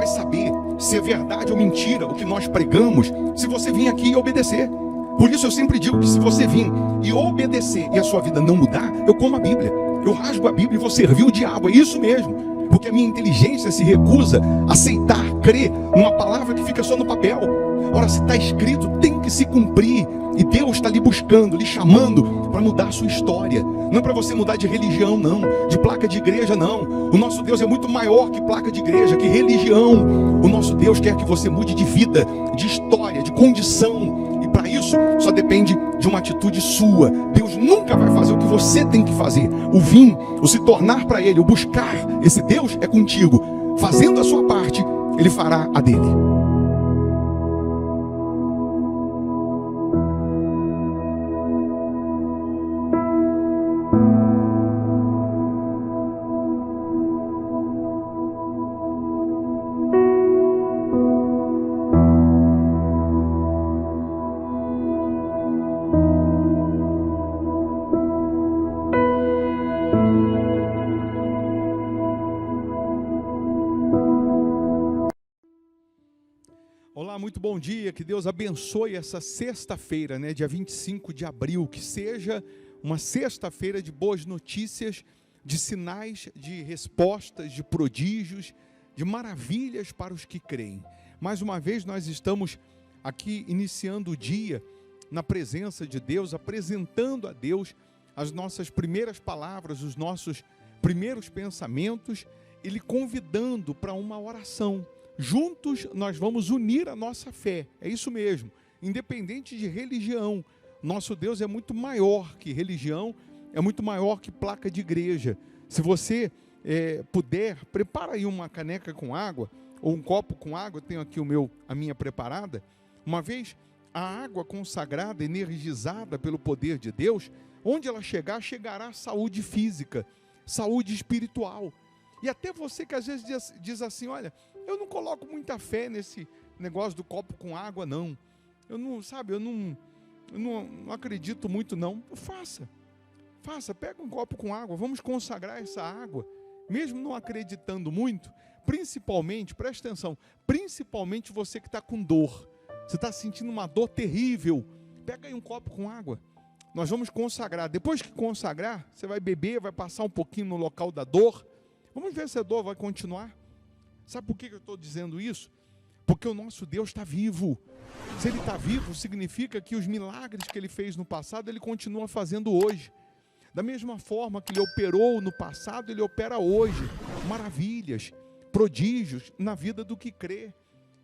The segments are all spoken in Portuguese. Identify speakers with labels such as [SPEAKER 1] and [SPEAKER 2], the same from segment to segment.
[SPEAKER 1] saber se é verdade ou mentira o que nós pregamos se você vir aqui e obedecer. Por isso eu sempre digo que se você vir e obedecer e a sua vida não mudar, eu como a Bíblia, eu rasgo a Bíblia e vou servir o diabo, é isso mesmo. Porque a minha inteligência se recusa a aceitar, crer numa palavra que fica só no papel. Ora, se está escrito, tem que se cumprir. E Deus está lhe buscando, lhe chamando para mudar a sua história. Não é para você mudar de religião, não. De placa de igreja, não. O nosso Deus é muito maior que placa de igreja, que religião. O nosso Deus quer que você mude de vida, de história, de condição. E para isso, só depende de uma atitude sua. Deus nunca vai fazer o que você tem que fazer. O vir, o se tornar para Ele, o buscar esse Deus é contigo. Fazendo a sua parte, Ele fará a dele. Olá, muito bom dia, que Deus abençoe essa sexta-feira, dia 25 de abril, que seja uma sexta-feira de boas notícias, de sinais, de respostas, de prodígios, de maravilhas para os que creem. Mais uma vez nós estamos aqui iniciando o dia na presença de Deus, apresentando a Deus as nossas primeiras palavras, os nossos primeiros pensamentos, e lhe convidando para uma oração. Juntos nós vamos unir a nossa fé, é isso mesmo, independente de religião. Nosso Deus é muito maior que religião, é muito maior que placa de igreja. Se você puder, prepara aí uma caneca com água, ou um copo com água, eu tenho aqui a minha preparada. Uma vez a água consagrada, energizada pelo poder de Deus, onde ela chegar, chegará saúde física, saúde espiritual. E até você que às vezes diz assim, olha, eu não coloco muita fé nesse negócio do copo com água, não. Eu não acredito muito, não. Faça, pega um copo com água, vamos consagrar essa água, mesmo não acreditando muito, principalmente, presta atenção, principalmente você que está com dor, você está sentindo uma dor terrível, pega aí um copo com água, nós vamos consagrar. Depois que consagrar, você vai beber, vai passar um pouquinho no local da dor, vamos ver se a dor vai continuar. Sabe por que eu estou dizendo isso? Porque o nosso Deus está vivo. Se Ele está vivo, significa que os milagres que Ele fez no passado, Ele continua fazendo hoje. Da mesma forma que Ele operou no passado, Ele opera hoje. Maravilhas, prodígios na vida do que crê.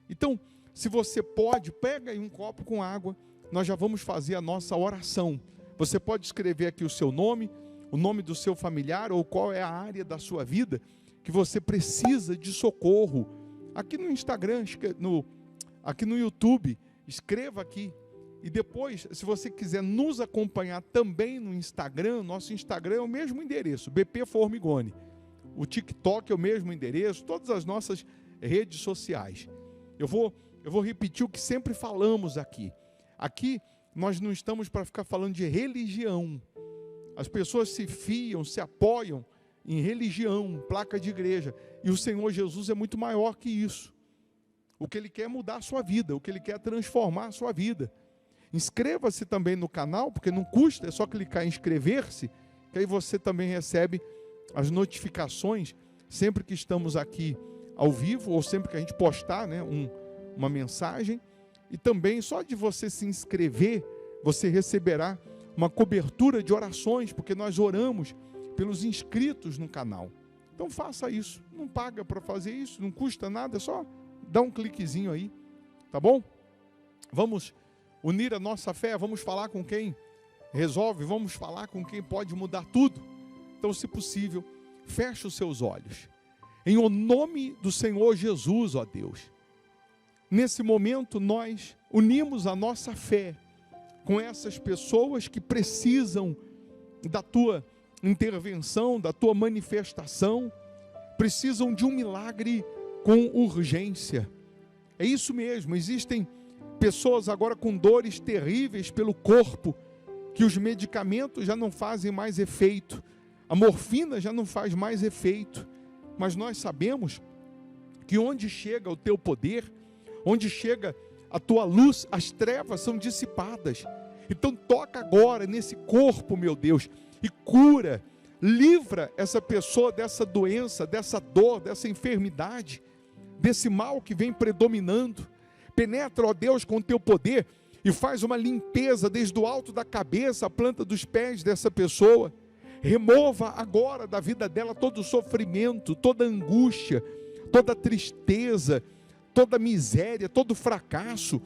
[SPEAKER 1] Então, se você pode, pega aí um copo com água, nós já vamos fazer a nossa oração. Você pode escrever aqui o seu nome, o nome do seu familiar, ou qual é a área da sua vida que você precisa de socorro. Aqui no Instagram, aqui no YouTube, escreva aqui. E depois, se você quiser nos acompanhar também no Instagram, nosso Instagram é o mesmo endereço, BP Formigoni. O TikTok é o mesmo endereço, todas as nossas redes sociais. Eu vou repetir o que sempre falamos aqui. Aqui, nós não estamos para ficar falando de religião. As pessoas se fiam, se apoiam em religião, placa de igreja, e o Senhor Jesus é muito maior que isso. O que Ele quer é mudar a sua vida, o que Ele quer é transformar a sua vida. Inscreva-se também no canal, porque não custa, é só clicar em inscrever-se, que aí você também recebe as notificações, sempre que estamos aqui ao vivo, ou sempre que a gente postar uma mensagem, e também só de você se inscrever, você receberá uma cobertura de orações, porque nós oramos pelos inscritos no canal. Então faça isso, não paga para fazer isso, não custa nada, é só dar um cliquezinho aí, tá bom? Vamos unir a nossa fé, vamos falar com quem resolve, vamos falar com quem pode mudar tudo. Então, se possível, feche os seus olhos. Em o nome do Senhor Jesus, ó Deus, nesse momento nós unimos a nossa fé com essas pessoas que precisam da Tua intervenção, da Tua manifestação, precisam de um milagre com urgência. É isso mesmo, existem pessoas agora com dores terríveis pelo corpo, que os medicamentos já não fazem mais efeito, a morfina já não faz mais efeito, mas nós sabemos que onde chega o teu poder, onde chega a tua luz, as trevas são dissipadas. Então toca agora nesse corpo, meu Deus, e cura, livra essa pessoa dessa doença, dessa dor, dessa enfermidade, desse mal que vem predominando. Penetra, ó Deus, com o teu poder e faz uma limpeza desde o alto da cabeça, a planta dos pés dessa pessoa. Remova agora da vida dela todo o sofrimento, toda angústia, toda tristeza, toda miséria, todo fracasso.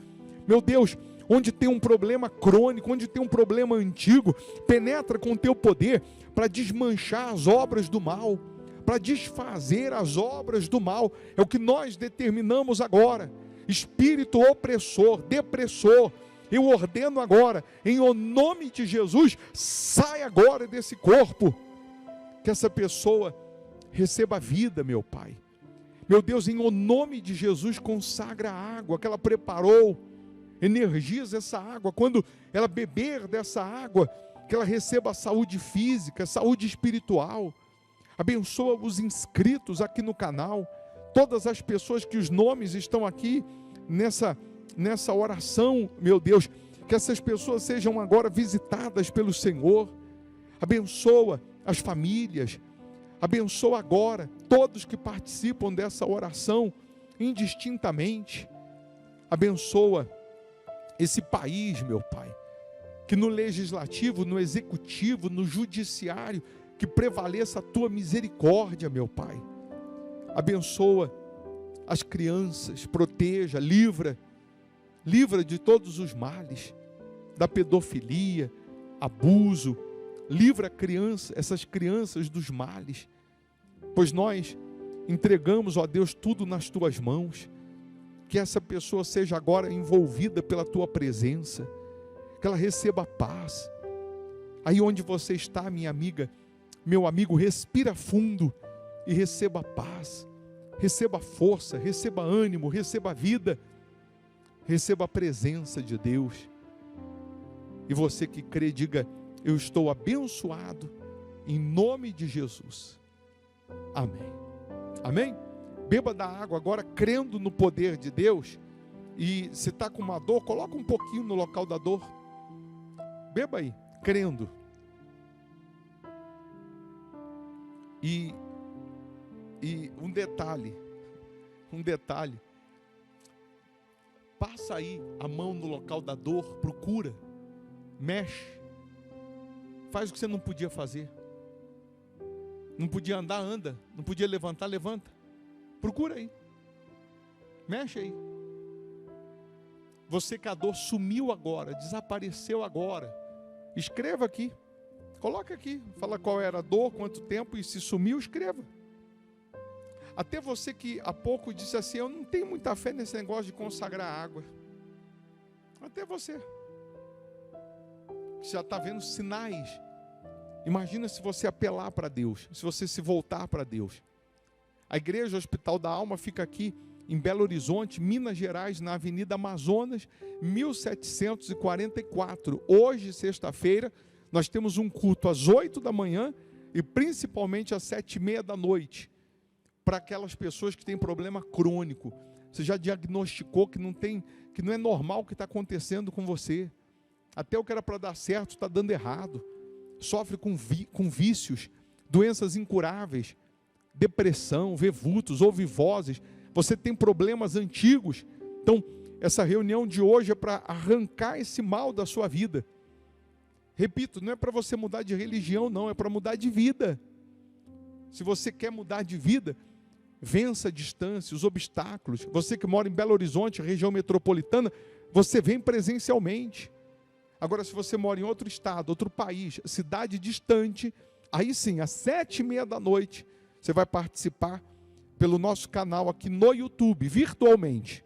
[SPEAKER 1] Meu Deus, onde tem um problema crônico, onde tem um problema antigo, penetra com o teu poder para desmanchar as obras do mal, para desfazer as obras do mal. É o que nós determinamos agora. Espírito opressor, depressor, eu ordeno agora, em o nome de Jesus, sai agora desse corpo, que essa pessoa receba vida, meu Pai. Meu Deus, em o nome de Jesus, consagra a água que ela preparou, energiza essa água, quando ela beber dessa água, que ela receba saúde física, saúde espiritual. Abençoa os inscritos aqui no canal, todas as pessoas que os nomes estão aqui nessa oração, meu Deus, que essas pessoas sejam agora visitadas pelo Senhor. Abençoa as famílias, abençoa agora todos que participam dessa oração indistintamente. Abençoa esse país, meu Pai, que no legislativo, no executivo, no judiciário, que prevaleça a tua misericórdia, meu Pai. Abençoa as crianças, proteja, livra de todos os males, da pedofilia, abuso, livra essas crianças dos males, pois nós entregamos, ó Deus, tudo nas tuas mãos. Que essa pessoa seja agora envolvida pela tua presença, que ela receba paz. Aí onde você está, minha amiga, meu amigo, respira fundo e receba paz, receba força, receba ânimo, receba vida, receba a presença de Deus. E você que crê, diga: eu estou abençoado em nome de Jesus. Amém. Amém? Beba da água agora, crendo no poder de Deus. E se está com uma dor, coloca um pouquinho no local da dor. Beba aí, crendo. E um detalhe, passa aí a mão no local da dor, procura, mexe, faz o que você não podia fazer. Não podia andar, anda. Não podia levantar, levanta. Procura aí, mexe aí. Você que a dor sumiu agora, desapareceu agora, escreva aqui, coloca aqui, fala qual era a dor, quanto tempo, e se sumiu, escreva. Até você que há pouco disse assim: eu não tenho muita fé nesse negócio de consagrar água. Até você, que já está vendo sinais. Imagina se você apelar para Deus, se você se voltar para Deus. A Igreja Hospital da Alma fica aqui em Belo Horizonte, Minas Gerais, na Avenida Amazonas, 1744. Hoje, sexta-feira, nós temos um culto às 8 da manhã e principalmente às 7h30 da noite, para aquelas pessoas que têm problema crônico. Você já diagnosticou que não é normal o que está acontecendo com você. Até o que era para dar certo está dando errado. Sofre com vícios, doenças incuráveis, depressão, vevutos, ouvivozes. Você tem problemas antigos. Então, essa reunião de hoje é para arrancar esse mal da sua vida. Repito, não é para você mudar de religião, não, é para mudar de vida. Se você quer mudar de vida, vença a distância, os obstáculos. Você que mora em Belo Horizonte, região metropolitana, você vem presencialmente. Agora, se você mora em outro estado, outro país, cidade distante, aí sim, às 7h30 da noite, você vai participar pelo nosso canal aqui no YouTube, virtualmente.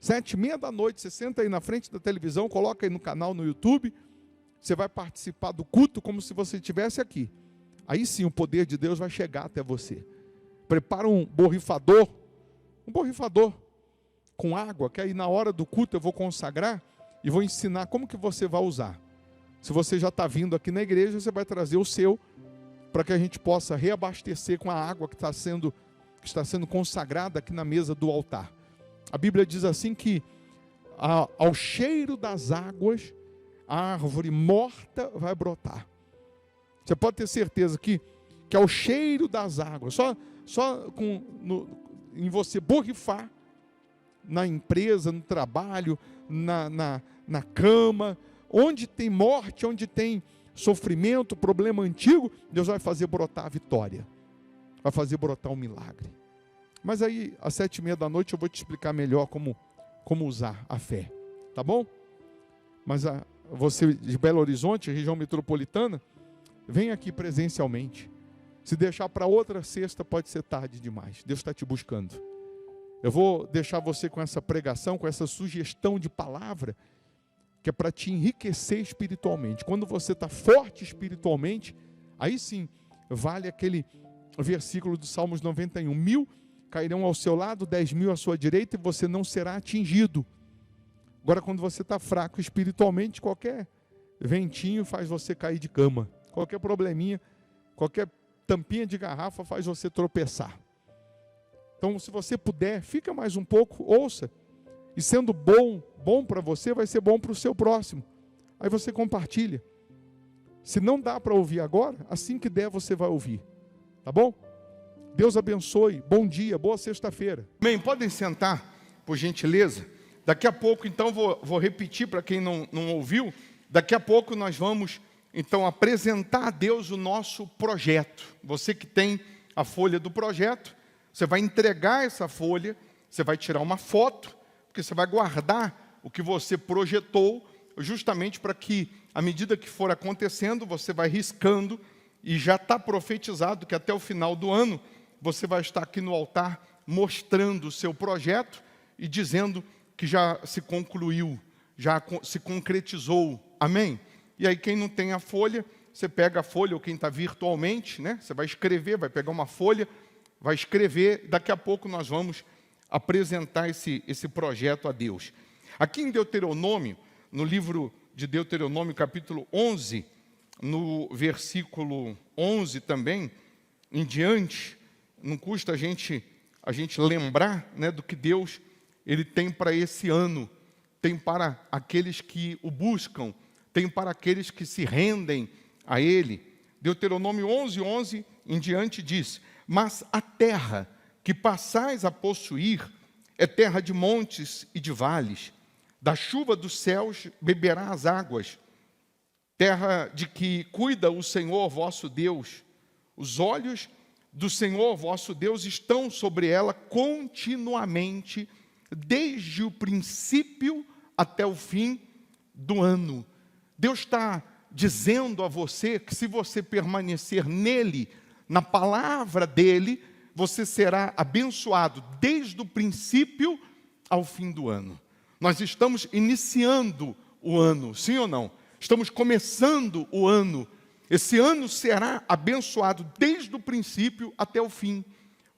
[SPEAKER 1] 7h30 da noite, você senta aí na frente da televisão, coloca aí no canal no YouTube, você vai participar do culto como se você estivesse aqui. Aí sim o poder de Deus vai chegar até você. Prepara um borrifador com água, que aí na hora do culto eu vou consagrar e vou ensinar como que você vai usar. Se você já está vindo aqui na igreja, você vai trazer o seu, para que a gente possa reabastecer com a água que está sendo que está sendo consagrada aqui na mesa do altar. A Bíblia diz assim que ao cheiro das águas, a árvore morta vai brotar. Você pode ter certeza que ao cheiro das águas, em você borrifar, na empresa, no trabalho, na cama, onde tem morte, onde tem sofrimento, problema antigo, Deus vai fazer brotar a vitória, vai fazer brotar um milagre. Mas aí, às 7h30 da noite, eu vou te explicar melhor como usar a fé, tá bom? Mas você de Belo Horizonte, região metropolitana, vem aqui presencialmente. Se deixar para outra sexta, pode ser tarde demais. Deus está te buscando. Eu vou deixar você com essa pregação, com essa sugestão de palavra, que é para te enriquecer espiritualmente. Quando você está forte espiritualmente, aí sim, vale aquele versículo do Salmos 91. 1.000 cairão ao seu lado, 10.000 à sua direita, e você não será atingido. Agora, quando você está fraco espiritualmente, qualquer ventinho faz você cair de cama. Qualquer probleminha, qualquer tampinha de garrafa faz você tropeçar. Então, se você puder, fica mais um pouco, ouça. E sendo bom para você, vai ser bom para o seu próximo. Aí você compartilha. Se não dá para ouvir agora, assim que der você vai ouvir. Tá bom? Deus abençoe. Bom dia, boa sexta-feira. Bem, podem sentar, por gentileza. Daqui a pouco, então, vou repetir para quem não ouviu. Daqui a pouco nós vamos, então, apresentar a Deus o nosso projeto. Você que tem a folha do projeto, você vai entregar essa folha, você vai tirar uma foto, porque você vai guardar o que você projetou, justamente para que, à medida que for acontecendo, você vai riscando, e já está profetizado que até o final do ano, você vai estar aqui no altar mostrando o seu projeto e dizendo que já se concluiu, já se concretizou. Amém? E aí quem não tem a folha, você pega a folha, ou quem está virtualmente, né? Você vai escrever, vai pegar uma folha, vai escrever, daqui a pouco nós vamos apresentar esse projeto a Deus. Aqui em Deuteronômio, no livro de Deuteronômio, capítulo 11, no versículo 11 também, em diante, não custa a gente lembrar, né, do que Deus ele tem para esse ano, tem para aqueles que o buscam, tem para aqueles que se rendem a Ele. Deuteronômio 11 em diante diz: mas a terra que passais a possuir é terra de montes e de vales, da chuva dos céus beberá as águas, terra de que cuida o Senhor vosso Deus. Os olhos do Senhor vosso Deus estão sobre ela continuamente, desde o princípio até o fim do ano. Deus está dizendo a você que se você permanecer nele, na palavra dele, você será abençoado desde o princípio ao fim do ano. Nós estamos iniciando o ano, sim ou não? Estamos começando o ano. Esse ano será abençoado desde o princípio até o fim,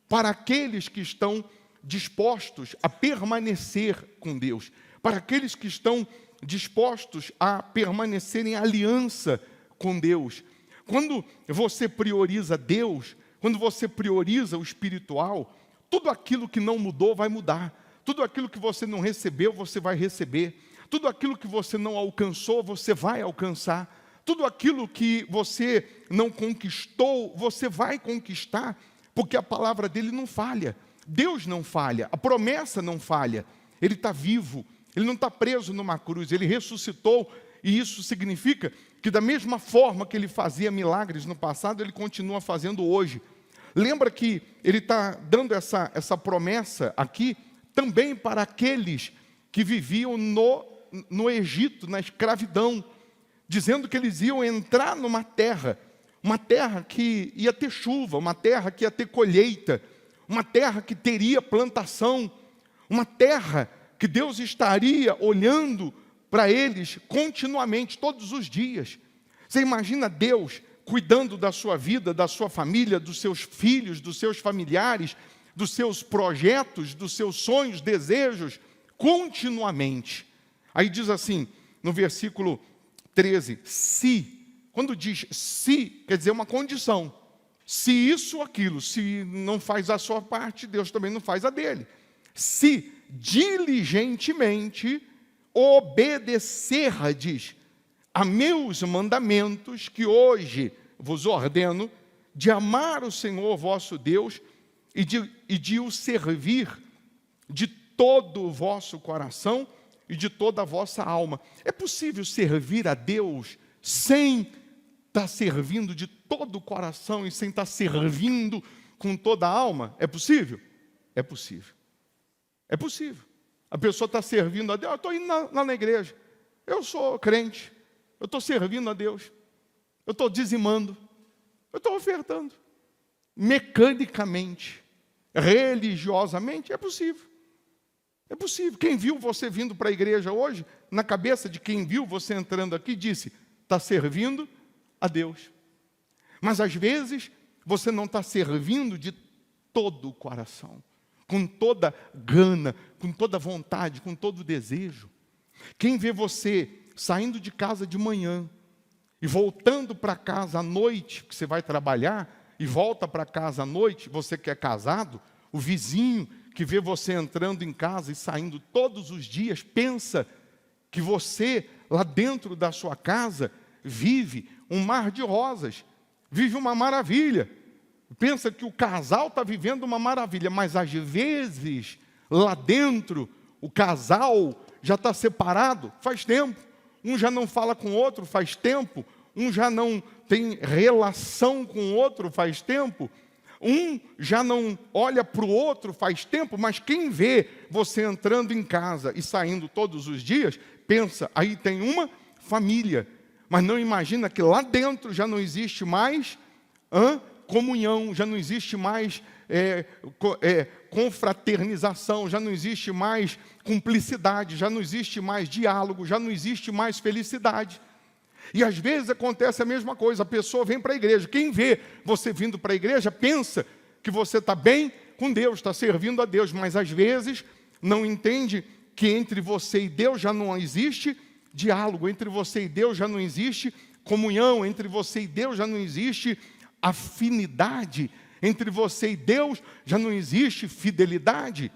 [SPEAKER 1] para aqueles que estão dispostos a permanecer com Deus, para aqueles que estão dispostos a permanecer em aliança com Deus. Quando você prioriza Deus, quando você prioriza o espiritual, tudo aquilo que não mudou vai mudar, tudo aquilo que você não recebeu, você vai receber, tudo aquilo que você não alcançou, você vai alcançar, tudo aquilo que você não conquistou, você vai conquistar, porque a palavra dele não falha. Deus não falha, a promessa não falha, ele está vivo, ele não está preso numa cruz, ele ressuscitou, e isso significa que da mesma forma que ele fazia milagres no passado, ele continua fazendo hoje. Lembra que ele está dando essa promessa aqui, também para aqueles que viviam no Egito, na escravidão, dizendo que eles iam entrar numa terra, uma terra que ia ter chuva, uma terra que ia ter colheita, uma terra que teria plantação, uma terra que Deus estaria olhando para eles continuamente, todos os dias. Você imagina Deus cuidando da sua vida, da sua família, dos seus filhos, dos seus familiares, dos seus projetos, dos seus sonhos, desejos, continuamente. Aí diz assim, no versículo 13, se, quando diz se, quer dizer uma condição. Se isso ou aquilo, se não faz a sua parte, Deus também não faz a dele. Se diligentemente obedecerdes a meus mandamentos, que hoje vos ordeno, de amar o Senhor vosso Deus e de o servir de todo o vosso coração e de toda a vossa alma. É possível servir a Deus sem estar servindo de todo o coração e sem estar servindo com toda a alma? É possível? É possível. É possível. A pessoa está servindo a Deus. Eu estou indo lá na igreja. Eu sou crente. Eu estou servindo a Deus. Eu estou dizimando. Eu estou ofertando. Mecanicamente, religiosamente, é possível. É possível. Quem viu você vindo para a igreja hoje, na cabeça de quem viu você entrando aqui, disse, está servindo a Deus. Mas às vezes, você não está servindo de todo o coração, com toda gana, com toda vontade, com todo desejo. Quem vê você saindo de casa de manhã e voltando para casa à noite, que você vai trabalhar, e volta para casa à noite, você que é casado, o vizinho que vê você entrando em casa e saindo todos os dias, pensa que você, lá dentro da sua casa, vive um mar de rosas, vive uma maravilha. Pensa que o casal está vivendo uma maravilha, mas às vezes, lá dentro, o casal já está separado faz tempo. Um já não fala com o outro faz tempo. Um já não tem relação com o outro faz tempo. Um já não olha para o outro faz tempo, mas quem vê você entrando em casa e saindo todos os dias, pensa, aí tem uma família. Mas não imagina que lá dentro já não existe mais comunhão, já não existe mais confraternização, já não existe mais cumplicidade, já não existe mais diálogo, já não existe mais felicidade. E às vezes acontece a mesma coisa, a pessoa vem para a igreja, quem vê você vindo para a igreja pensa que você está bem com Deus, está servindo a Deus, mas às vezes não entende que entre você e Deus já não existe diálogo, entre você e Deus já não existe comunhão, entre você e Deus já não existe afinidade, entre você e Deus já não existe fidelidade.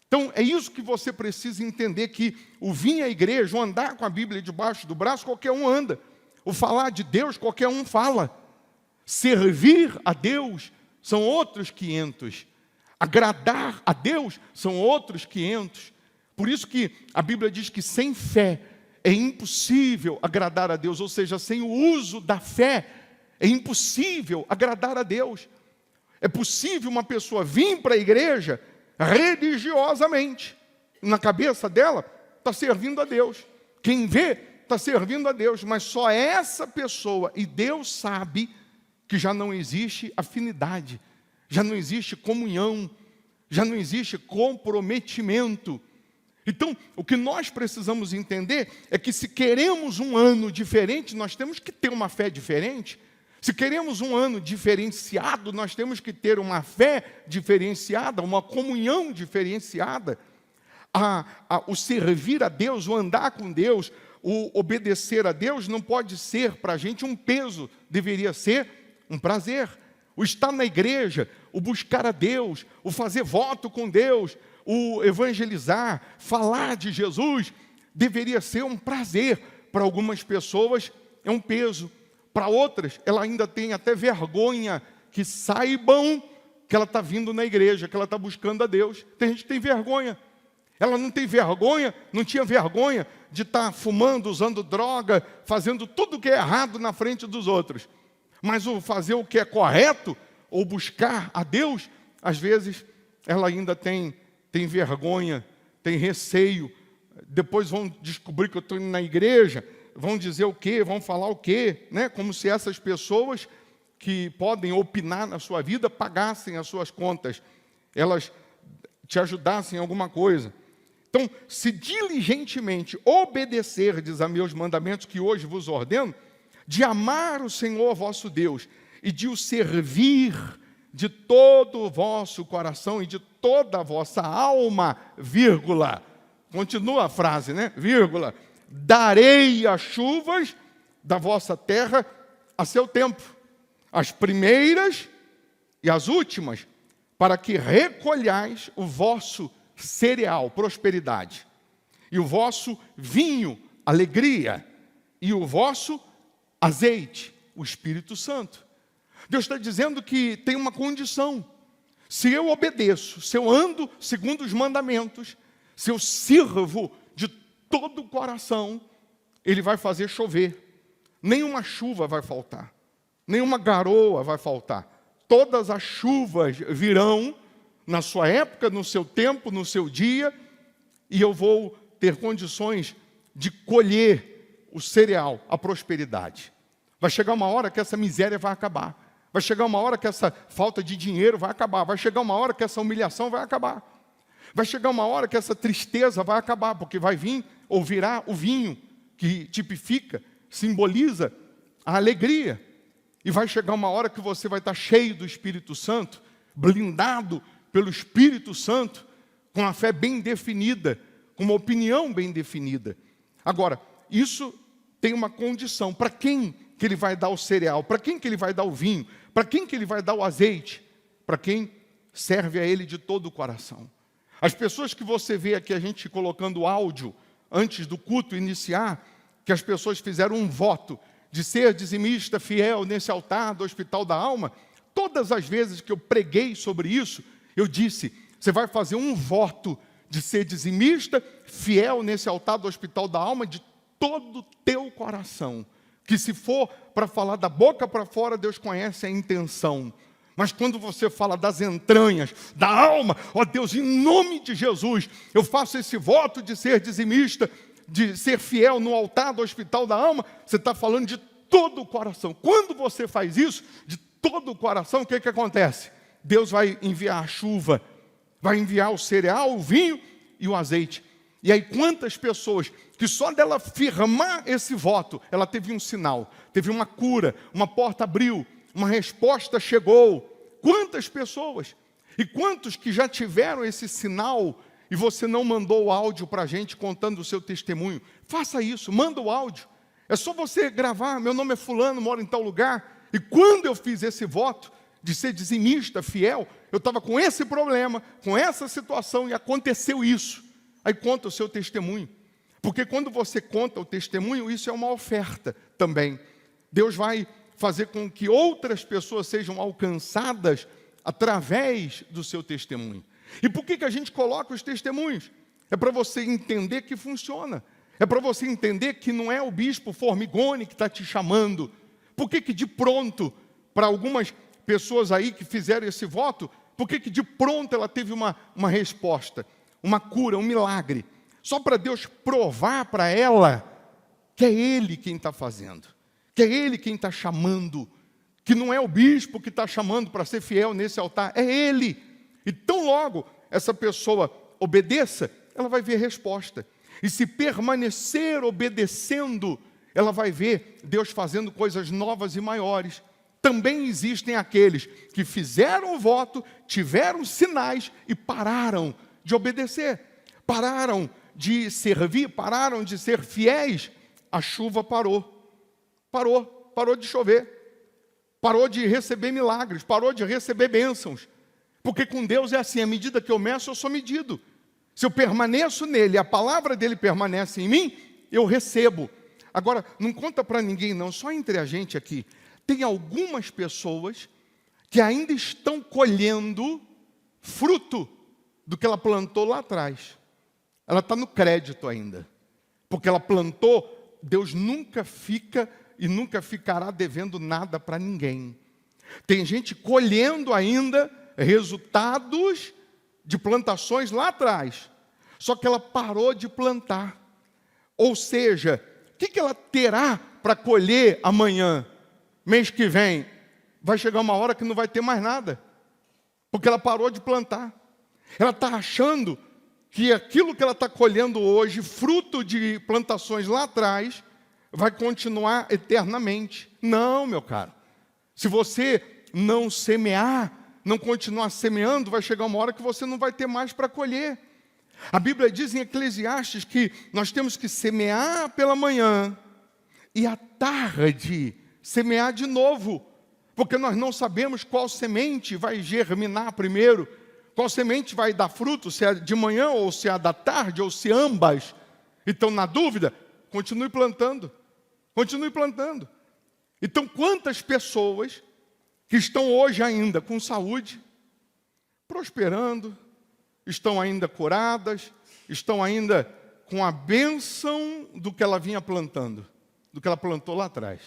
[SPEAKER 1] Então é isso que você precisa entender, que o vir à igreja, o andar com a Bíblia debaixo do braço, qualquer um anda. O falar de Deus, qualquer um fala. Servir a Deus são outros 500. Agradar a Deus são outros 500. Por isso que a Bíblia diz que sem fé é impossível agradar a Deus, ou seja, sem o uso da fé é impossível agradar a Deus. É possível uma pessoa vir para a igreja religiosamente, na cabeça dela está servindo a Deus, quem vê está servindo a Deus, mas só essa pessoa, e Deus sabe que já não existe afinidade, já não existe comunhão, já não existe comprometimento. Então, o que nós precisamos entender é que se queremos um ano diferente, nós temos que ter uma fé diferente. Se queremos um ano diferenciado, nós temos que ter uma fé diferenciada, uma comunhão diferenciada. O servir a Deus, o andar com Deus, o obedecer a Deus não pode ser para a gente um peso, deveria ser um prazer. O estar na igreja, o buscar a Deus, o fazer voto com Deus, o evangelizar, falar de Jesus, deveria ser um prazer. Para algumas pessoas é um peso. Para outras, ela ainda tem até vergonha que saibam que ela está vindo na igreja, que ela está buscando a Deus. Tem gente que tem vergonha. Ela não tem vergonha, não tinha vergonha de estar fumando, usando droga, fazendo tudo o que é errado na frente dos outros. Mas o fazer o que é correto, ou buscar a Deus, às vezes ela ainda tem vergonha, tem receio. Depois vão descobrir que eu estou indo na igreja, vão dizer o quê, vão falar o quê, né? Como se essas pessoas que podem opinar na sua vida pagassem as suas contas, elas te ajudassem em alguma coisa. Então, se diligentemente obedecerdes a meus mandamentos que hoje vos ordeno, de amar o Senhor vosso Deus e de o servir de todo o vosso coração e de toda a vossa alma, vírgula, continua a frase, né? Vírgula, darei as chuvas da vossa terra a seu tempo, as primeiras E as últimas, para que recolhais o vosso cereal, prosperidade, e o vosso vinho, alegria, e o vosso azeite, o Espírito Santo. Deus está dizendo que tem uma condição. Se eu obedeço, se eu ando segundo os mandamentos, se eu sirvo de todo o coração, Ele vai fazer chover. Nenhuma chuva vai faltar, nenhuma garoa vai faltar. Todas as chuvas virão na sua época, no seu tempo, no seu dia, e eu vou ter condições de colher o cereal, a prosperidade. Vai chegar uma hora que essa miséria vai acabar. Vai chegar uma hora que essa falta de dinheiro vai acabar. Vai chegar uma hora que essa humilhação vai acabar. Vai chegar uma hora que essa tristeza vai acabar, porque vai vir ou virá o vinho, que tipifica, simboliza a alegria. E vai chegar uma hora que você vai estar cheio do Espírito Santo, blindado pelo Espírito Santo, com a fé bem definida, com uma opinião bem definida. Agora, isso tem uma condição. Para quem que Ele vai dar o cereal? Para quem que Ele vai dar o vinho? Para quem que Ele vai dar o azeite? Para quem serve a Ele de todo o coração. As pessoas que você vê aqui, a gente colocando áudio, antes do culto iniciar, que as pessoas fizeram um voto de ser dizimista fiel nesse altar do Hospital da Alma, todas as vezes que eu preguei sobre isso, eu disse, você vai fazer um voto de ser dizimista fiel nesse altar do Hospital da Alma de todo o teu coração. Que se for para falar da boca para fora, Deus conhece a intenção. Mas quando você fala das entranhas, da alma, ó Deus, em nome de Jesus, eu faço esse voto de ser dizimista, de ser fiel no altar do Hospital da Alma, você está falando de todo o coração. Quando você faz isso, de todo o coração, o que acontece? Deus vai enviar a chuva, vai enviar o cereal, o vinho e o azeite. E aí quantas pessoas que só dela firmar esse voto, ela teve um sinal, teve uma cura, uma porta abriu, uma resposta chegou. Quantas pessoas? E quantos que já tiveram esse sinal e você não mandou o áudio para a gente contando o seu testemunho? Faça isso, manda o áudio. É só você gravar, meu nome é fulano, moro em tal lugar. E quando eu fiz esse voto de ser dizimista, fiel, eu estava com esse problema, com essa situação e aconteceu isso. Aí conta o seu testemunho. Porque quando você conta o testemunho, isso é uma oferta também. Deus vai fazer com que outras pessoas sejam alcançadas através do seu testemunho. E por que a gente coloca os testemunhos? É para você entender que funciona. É para você entender que não é o bispo Formigoni que está te chamando. Por que de pronto, para algumas pessoas aí que fizeram esse voto, por que de pronto ela teve uma resposta, uma cura, um milagre? Só para Deus provar para ela que é Ele quem está fazendo, que é Ele quem está chamando, que não é o bispo que está chamando para ser fiel nesse altar, é Ele. E tão logo essa pessoa obedeça, ela vai ver resposta. E se permanecer obedecendo, ela vai ver Deus fazendo coisas novas e maiores. Também existem aqueles que fizeram o voto, tiveram sinais e pararam de obedecer, pararam de servir, pararam de ser fiéis. A chuva parou de chover, parou de receber milagres, parou de receber bênçãos. Porque com Deus é assim, à medida que eu meço, eu sou medido. Se eu permaneço nele, a palavra dele permanece em mim, eu recebo. Agora, não conta para ninguém não, só entre a gente aqui. Tem algumas pessoas que ainda estão colhendo fruto do que ela plantou lá atrás. Ela está no crédito ainda. Porque ela plantou, Deus nunca fica e nunca ficará devendo nada para ninguém. Tem gente colhendo ainda resultados de plantações lá atrás. Só que ela parou de plantar. Ou seja, o que ela terá para colher amanhã, mês que vem? Vai chegar uma hora que não vai ter mais nada. Porque ela parou de plantar. Ela está achando que aquilo que ela está colhendo hoje, fruto de plantações lá atrás, vai continuar eternamente. Não, meu caro. Se você não semear, não continuar semeando, vai chegar uma hora que você não vai ter mais para colher. A Bíblia diz em Eclesiastes que nós temos que semear pela manhã e à tarde semear de novo, porque nós não sabemos qual semente vai germinar primeiro, qual semente vai dar fruto, se é de manhã ou se é da tarde, ou se ambas. Então, na dúvida, continue plantando. Continue plantando. Então, quantas pessoas que estão hoje ainda com saúde, prosperando, estão ainda curadas, estão ainda com a bênção do que ela vinha plantando, do que ela plantou lá atrás.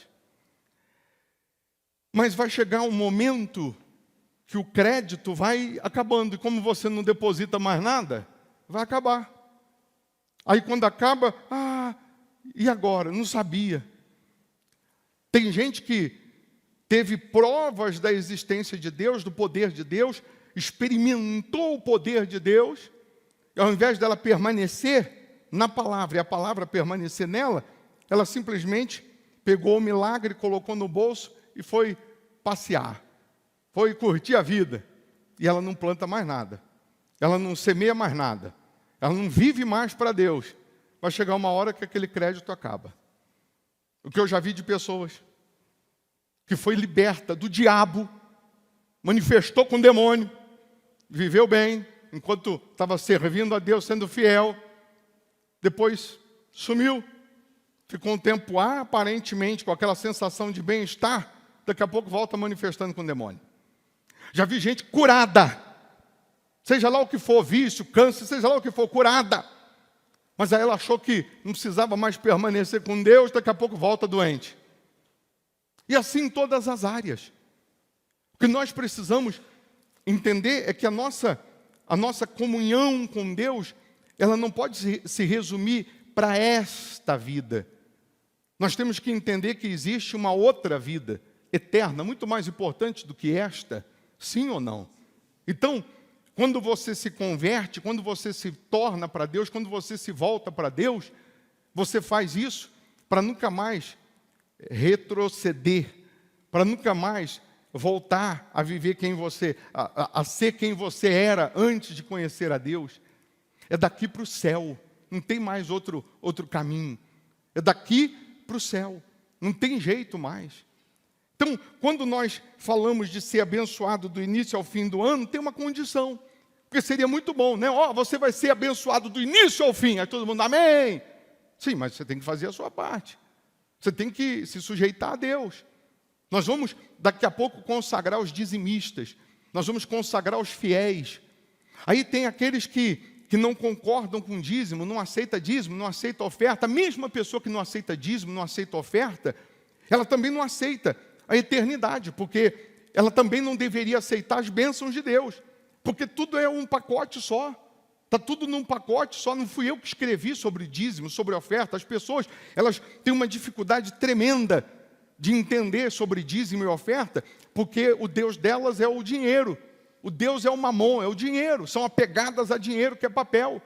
[SPEAKER 1] Mas vai chegar um momento que o crédito vai acabando, e como você não deposita mais nada, vai acabar. Aí quando acaba, e agora? Não sabia. Tem gente que teve provas da existência de Deus, do poder de Deus, experimentou o poder de Deus, e ao invés dela permanecer na palavra, e a palavra permanecer nela, ela simplesmente pegou o milagre, colocou no bolso e foi passear, foi curtir a vida, e ela não planta mais nada, ela não semeia mais nada, ela não vive mais para Deus. Vai chegar uma hora que aquele crédito acaba. O que eu já vi de pessoas que foi liberta do diabo, manifestou com o demônio, viveu bem, enquanto estava servindo a Deus, sendo fiel, depois sumiu, ficou um tempo aparentemente com aquela sensação de bem-estar, daqui a pouco volta manifestando com o demônio. Já vi gente curada, seja lá o que for, vício, câncer, seja lá o que for, curada. Mas aí ela achou que não precisava mais permanecer com Deus, daqui a pouco volta doente. E assim em todas as áreas. O que nós precisamos entender é que a nossa comunhão com Deus, ela não pode se resumir para esta vida. Nós temos que entender que existe uma outra vida eterna, muito mais importante do que esta, sim ou não? Então, quando você se converte, quando você se torna para Deus, quando você se volta para Deus, você faz isso para nunca mais retroceder, para nunca mais voltar a viver quem você, a ser quem você era antes de conhecer a Deus. É daqui para o céu, não tem mais outro caminho. É daqui para o céu, não tem jeito mais. Então, quando nós falamos de ser abençoado do início ao fim do ano, tem uma condição. Porque seria muito bom, né? Você vai ser abençoado do início ao fim. Aí todo mundo, amém. Sim, mas você tem que fazer a sua parte. Você tem que se sujeitar a Deus. Nós vamos, daqui a pouco, consagrar os dizimistas. Nós vamos consagrar os fiéis. Aí tem aqueles que não concordam com dízimo, não aceita dízimo, não aceita oferta. A mesma pessoa que não aceita dízimo, não aceita oferta, ela também não aceita a eternidade, porque ela também não deveria aceitar as bênçãos de Deus, porque tudo é um pacote só, está tudo num pacote só. Não fui eu que escrevi sobre dízimo, sobre oferta. As pessoas, elas têm uma dificuldade tremenda de entender sobre dízimo e oferta, porque o Deus delas é o dinheiro, o Deus é o mamon, é o dinheiro, são apegadas a dinheiro, que é papel.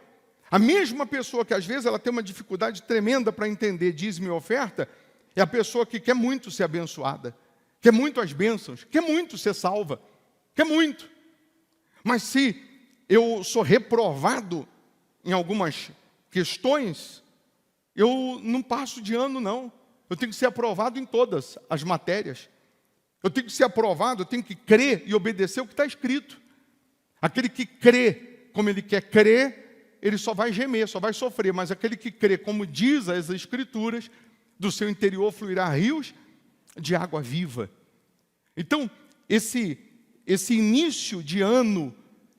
[SPEAKER 1] A mesma pessoa que às vezes ela tem uma dificuldade tremenda para entender dízimo e oferta, é a pessoa que quer muito ser abençoada, quer muito as bênçãos, quer muito ser salva, quer muito. Mas se eu sou reprovado em algumas questões, eu não passo de ano, não. Eu tenho que ser aprovado em todas as matérias. Eu tenho que ser aprovado, eu tenho que crer e obedecer o que está escrito. Aquele que crê como ele quer crer, ele só vai gemer, só vai sofrer. Mas aquele que crê como diz as Escrituras, do seu interior fluirá rios de água viva. Então, esse início de ano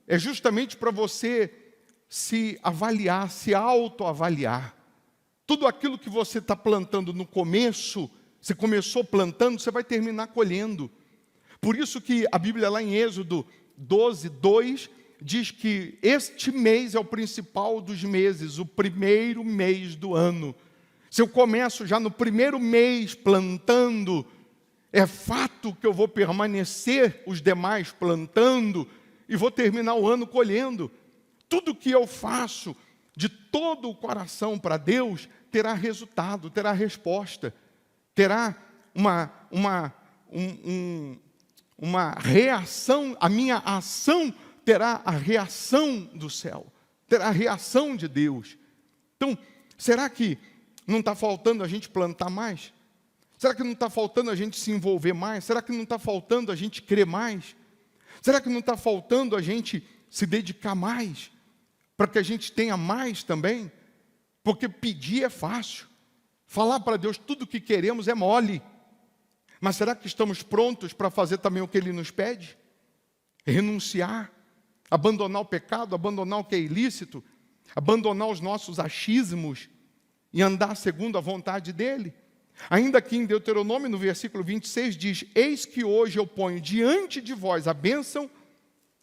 [SPEAKER 1] é justamente para você se avaliar, se autoavaliar. Tudo aquilo que você está plantando no começo, você começou plantando, você vai terminar colhendo. Por isso que a Bíblia lá em Êxodo 12, 2, diz que este mês é o principal dos meses, o primeiro mês do ano. Se eu começo já no primeiro mês plantando, é fato que eu vou permanecer os demais plantando e vou terminar o ano colhendo. Tudo que eu faço de todo o coração para Deus terá resultado, terá resposta, terá uma reação. A minha ação terá a reação do céu, terá a reação de Deus. Então, será que não está faltando a gente plantar mais? Será que não está faltando a gente se envolver mais? Será que não está faltando a gente crer mais? Será que não está faltando a gente se dedicar mais? Para que a gente tenha mais também? Porque pedir é fácil. Falar para Deus tudo o que queremos é mole. Mas será que estamos prontos para fazer também o que Ele nos pede? Renunciar, abandonar o pecado, abandonar o que é ilícito, abandonar os nossos achismos e andar segundo a vontade dEle? Ainda aqui em Deuteronômio, no versículo 26, diz: eis que hoje eu ponho diante de vós a bênção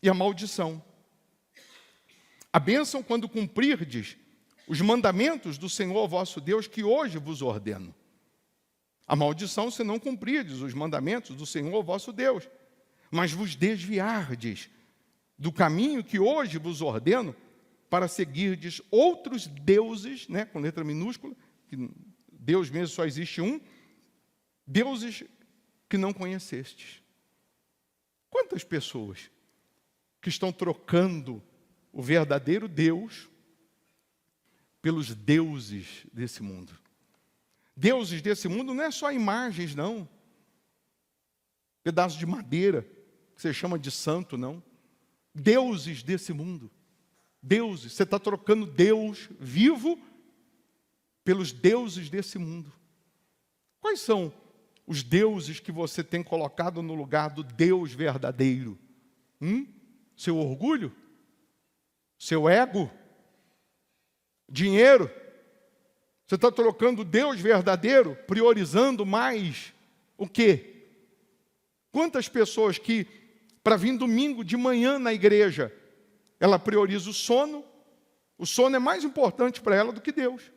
[SPEAKER 1] e a maldição. A bênção quando cumprirdes os mandamentos do Senhor vosso Deus, que hoje vos ordeno. A maldição se não cumprirdes os mandamentos do Senhor vosso Deus, mas vos desviardes do caminho que hoje vos ordeno, para seguirdes outros deuses, né, com letra minúscula, que Deus mesmo só existe um, deuses que não conhecestes. Quantas pessoas que estão trocando o verdadeiro Deus pelos deuses desse mundo? Deuses desse mundo não é só imagens, não. Pedaço de madeira, que você chama de santo, não. Deuses desse mundo. Deuses, você está trocando Deus vivo pelos deuses desse mundo. Quais são os deuses que você tem colocado no lugar do Deus verdadeiro? Seu orgulho? Seu ego? Dinheiro? Você está trocando Deus verdadeiro, priorizando mais o quê? Quantas pessoas que, para vir domingo de manhã na igreja, ela prioriza o sono é mais importante para ela do que Deus.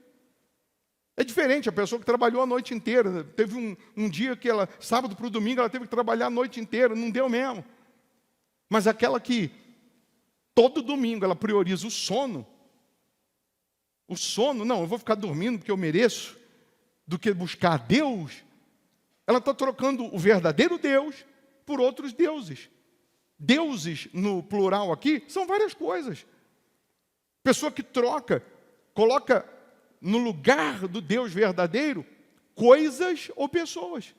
[SPEAKER 1] É diferente, a pessoa que trabalhou a noite inteira, teve um dia que ela, sábado para o domingo, ela teve que trabalhar a noite inteira, não deu mesmo. Mas aquela que, todo domingo, ela prioriza o sono, não, eu vou ficar dormindo porque eu mereço, do que buscar a Deus, ela está trocando o verdadeiro Deus por outros deuses. Deuses, no plural aqui, são várias coisas. Pessoa que coloca no lugar do Deus verdadeiro, coisas ou pessoas.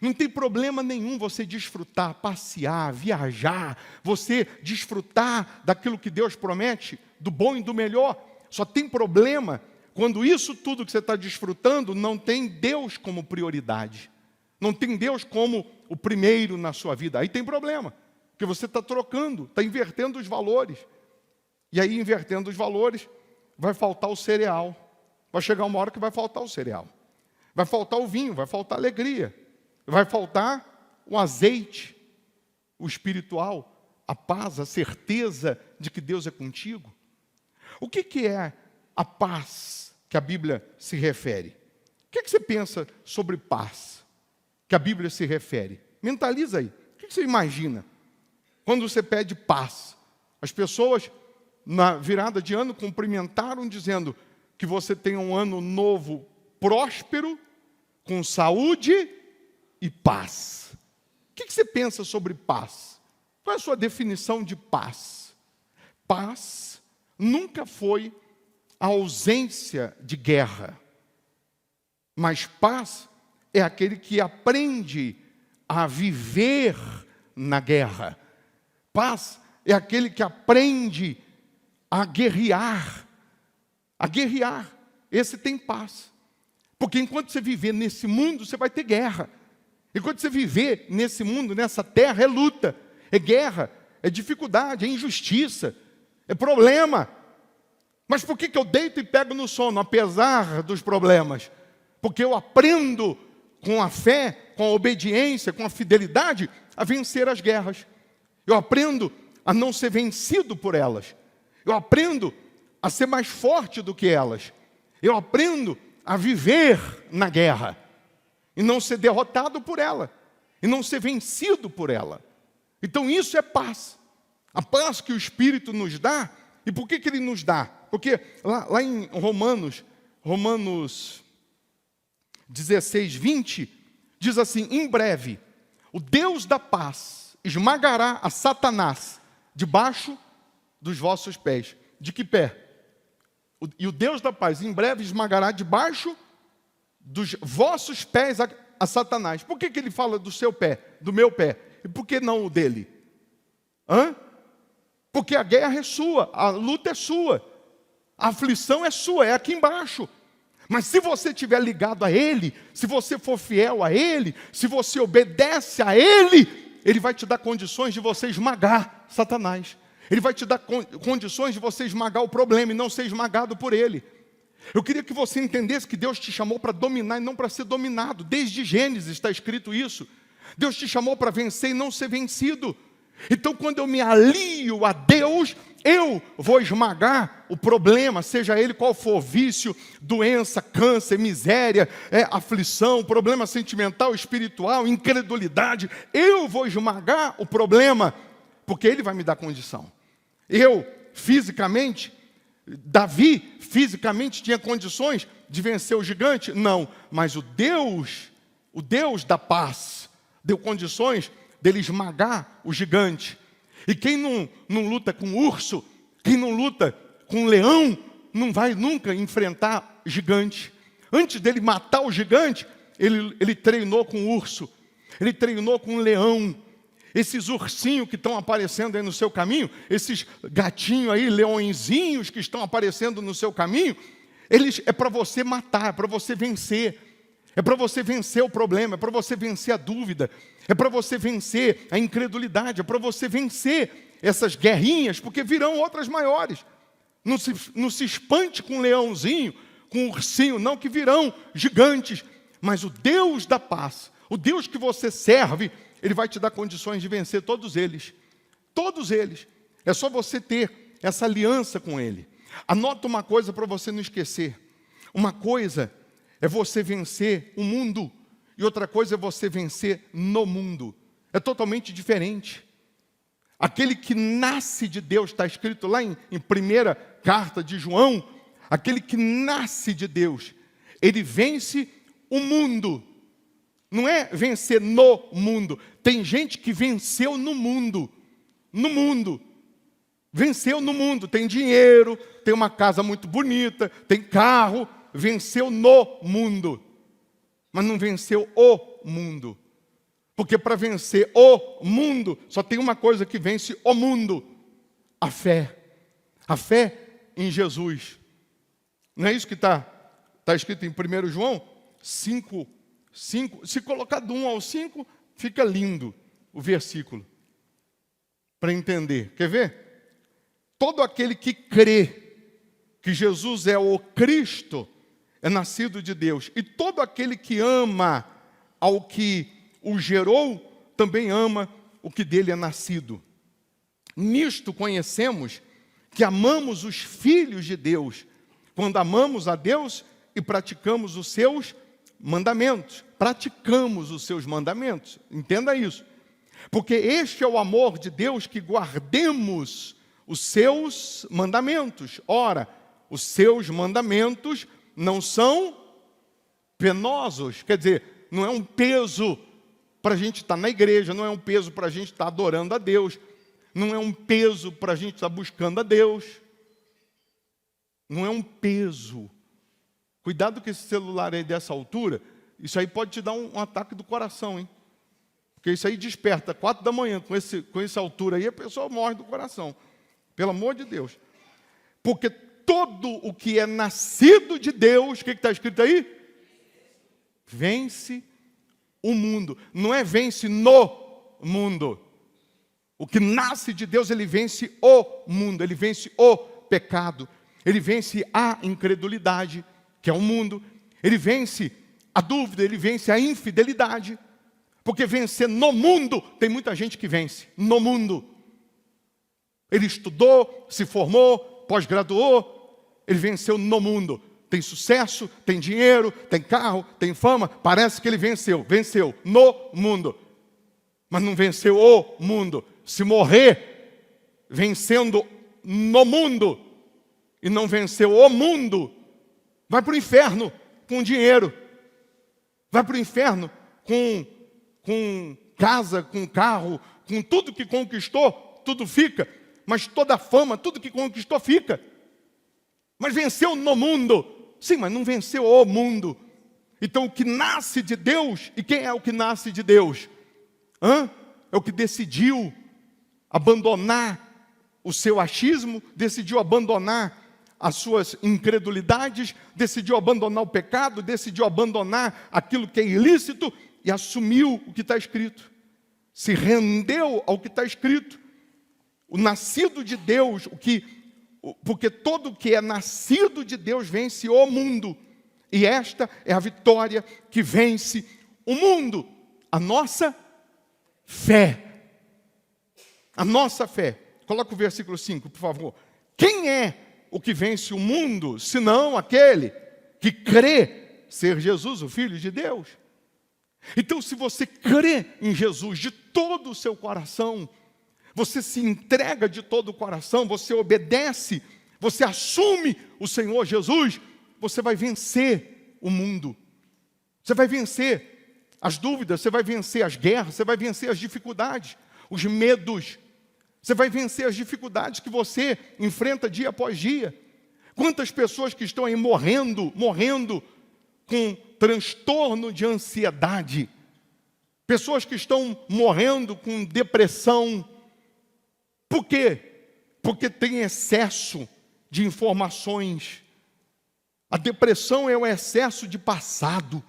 [SPEAKER 1] Não tem problema nenhum você desfrutar, passear, viajar, você desfrutar daquilo que Deus promete, do bom e do melhor. Só tem problema quando isso tudo que você está desfrutando não tem Deus como prioridade. Não tem Deus como o primeiro na sua vida. Aí tem problema, porque você está trocando, está invertendo os valores. E aí, invertendo os valores, vai faltar o cereal. Vai chegar uma hora que vai faltar o cereal. Vai faltar o vinho, vai faltar a alegria. Vai faltar o azeite, o espiritual, a paz, a certeza de que Deus é contigo. O que é a paz que a Bíblia se refere? O que você pensa sobre paz que a Bíblia se refere? Mentaliza aí. O que você imagina quando você pede paz? As pessoas, na virada de ano, cumprimentaram dizendo que você tenha um ano novo próspero, com saúde e paz. O que você pensa sobre paz? Qual é a sua definição de paz? Paz nunca foi a ausência de guerra, mas paz é aquele que aprende a viver na guerra. Paz é aquele que aprende a guerrear. Esse tem paz. Porque enquanto você viver nesse mundo, você vai ter guerra. Enquanto você viver nesse mundo, nessa terra, é luta, é guerra, é dificuldade, é injustiça, é problema. Mas por que eu deito e pego no sono, apesar dos problemas? Porque eu aprendo com a fé, com a obediência, com a fidelidade, a vencer as guerras. Eu aprendo a não ser vencido por elas. Eu aprendo a ser mais forte do que elas. Eu aprendo a viver na guerra e não ser derrotado por ela, e não ser vencido por ela. Então isso é paz. A paz que o Espírito nos dá. E por que Ele nos dá? Porque lá em Romanos 16, 20, diz assim: em breve, o Deus da paz esmagará a Satanás debaixo dos vossos pés. De que pé? E o Deus da paz em breve esmagará debaixo dos vossos pés a a Satanás. Por que ele fala do seu pé, do meu pé? E por que não o dele? Porque a guerra é sua, a luta é sua, a aflição é sua, é aqui embaixo. Mas se você estiver ligado a Ele, se você for fiel a Ele, se você obedece a Ele, Ele vai te dar condições de você esmagar Satanás. Ele vai te dar condições de você esmagar o problema e não ser esmagado por ele. Eu queria que você entendesse que Deus te chamou para dominar e não para ser dominado. Desde Gênesis está escrito isso. Deus te chamou para vencer e não ser vencido. Então, quando eu me alio a Deus, eu vou esmagar o problema, seja ele qual for, vício, doença, câncer, miséria, aflição, problema sentimental, espiritual, incredulidade. Eu vou esmagar o problema, porque ele vai me dar condição. Eu, fisicamente, Davi, fisicamente, tinha condições de vencer o gigante? Não, mas o Deus da paz, deu condições dele esmagar o gigante. E quem não luta com urso, quem não luta com leão, não vai nunca enfrentar gigante. Antes dele matar o gigante, ele treinou com urso, ele treinou com leão. Esses ursinhos que estão aparecendo aí no seu caminho, esses gatinhos aí, leõezinhos que estão aparecendo no seu caminho, eles é para você matar, é para você vencer. É para você vencer o problema, é para você vencer a dúvida, é para você vencer a incredulidade, é para você vencer essas guerrinhas, porque virão outras maiores. Não se espante com um leãozinho, com um ursinho, não, que virão gigantes. Mas o Deus da paz, o Deus que você serve, Ele vai te dar condições de vencer todos eles. Todos eles. É só você ter essa aliança com Ele. Anota uma coisa para você não esquecer. Uma coisa é você vencer o mundo, e outra coisa é você vencer no mundo. É totalmente diferente. Aquele que nasce de Deus, está escrito lá em primeira carta de João, aquele que nasce de Deus, ele vence o mundo. Não é vencer no mundo. Tem gente que venceu no mundo. No mundo. Venceu no mundo. Tem dinheiro, tem uma casa muito bonita, tem carro. Venceu no mundo. Mas não venceu o mundo. Porque para vencer o mundo, só tem uma coisa que vence o mundo. A fé. A fé em Jesus. Não é isso que está escrito em 1 João 5. Se colocar do 1 ao 5, fica lindo o versículo. Para entender. Quer ver? Todo aquele que crê que Jesus é o Cristo, é nascido de Deus. E todo aquele que ama ao que o gerou, também ama o que dele é nascido. Nisto conhecemos que amamos os filhos de Deus, quando amamos a Deus e praticamos os seus mandamentos. Praticamos os seus mandamentos. Entenda isso. Porque este é o amor de Deus, que guardemos os seus mandamentos. Ora, os seus mandamentos não são penosos. Quer dizer, não é um peso para a gente estar na igreja, não é um peso para a gente estar adorando a Deus, não é um peso para a gente estar buscando a Deus. Não é um peso. Cuidado com esse celular aí dessa altura, isso aí pode te dar um ataque do coração, hein? Porque isso aí desperta 4 da manhã, com essa altura aí, a pessoa morre do coração. Pelo amor de Deus. Porque todo o que é nascido de Deus, o que está escrito aí? Vence o mundo. Não é vence no mundo. O que nasce de Deus, ele vence o mundo, ele vence o pecado, ele vence a incredulidade, que é o mundo, ele vence a dúvida, ele vence a infidelidade. Porque vencer no mundo, tem muita gente que vence no mundo. Ele estudou, se formou, pós-graduou, ele venceu no mundo. Tem sucesso, tem dinheiro, tem carro, tem fama, parece que ele venceu no mundo. Mas não venceu o mundo. Se morrer vencendo no mundo e não venceu o mundo, vai para o inferno com dinheiro. Vai para o inferno com casa, com carro, com tudo que conquistou, tudo fica. Mas toda a fama, tudo que conquistou fica. Mas venceu no mundo. Sim, mas não venceu o mundo. Então o que nasce de Deus, e quem é o que nasce de Deus? É o que decidiu abandonar o seu achismo, decidiu abandonar as suas incredulidades, decidiu abandonar o pecado, decidiu abandonar aquilo que é ilícito e assumiu o que está escrito. Se rendeu ao que está escrito. O nascido de Deus, porque todo o que é nascido de Deus vence o mundo. E esta é a vitória que vence o mundo. A nossa fé. A nossa fé. Coloca o versículo 5, por favor. Quem é o que vence o mundo, senão aquele que crê ser Jesus, o Filho de Deus? Então, se você crê em Jesus de todo o seu coração, você se entrega de todo o coração, você obedece, você assume o Senhor Jesus, você vai vencer o mundo. Você vai vencer as dúvidas, você vai vencer as guerras, você vai vencer as dificuldades, os medos. Você vai vencer as dificuldades que você enfrenta dia após dia. Quantas pessoas que estão aí morrendo com transtorno de ansiedade. Pessoas que estão morrendo com depressão. Por quê? Porque tem excesso de informações. A depressão é o excesso de passado.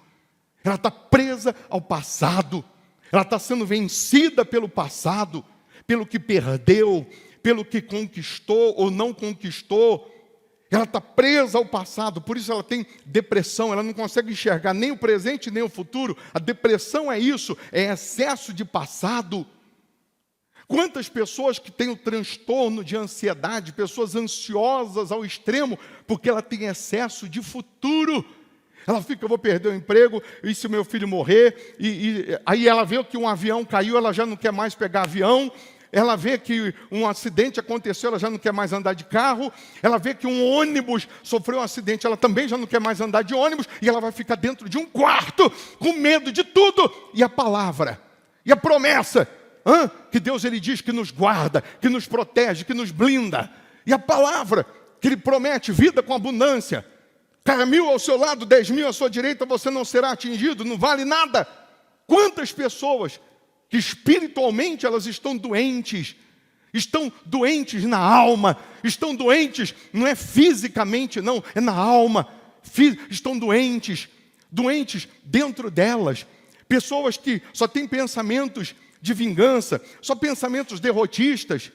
[SPEAKER 1] Ela está presa ao passado. Ela está sendo vencida pelo passado, pelo que perdeu, pelo que conquistou ou não conquistou. Ela está presa ao passado, por isso ela tem depressão, ela não consegue enxergar nem o presente nem o futuro. A depressão é isso, é excesso de passado. Quantas pessoas que têm o transtorno de ansiedade, pessoas ansiosas ao extremo, porque ela tem excesso de futuro. Ela fica, eu vou perder o emprego, e se o meu filho morrer? Aí ela vê que um avião caiu, ela já não quer mais pegar avião. Ela vê que um acidente aconteceu, ela já não quer mais andar de carro. Ela vê que um ônibus sofreu um acidente, ela também já não quer mais andar de ônibus. E ela vai ficar dentro de um quarto, com medo de tudo. E a palavra, e a promessa, que Deus ele diz que nos guarda, que nos protege, que nos blinda. E a palavra que Ele promete, vida com abundância. Caia 1000 ao seu lado, 10.000 à sua direita, você não será atingido, não vale nada. Quantas pessoas que espiritualmente elas estão doentes na alma, estão doentes, não é fisicamente não, é na alma, estão doentes dentro delas. Pessoas que só têm pensamentos de vingança, só pensamentos derrotistas.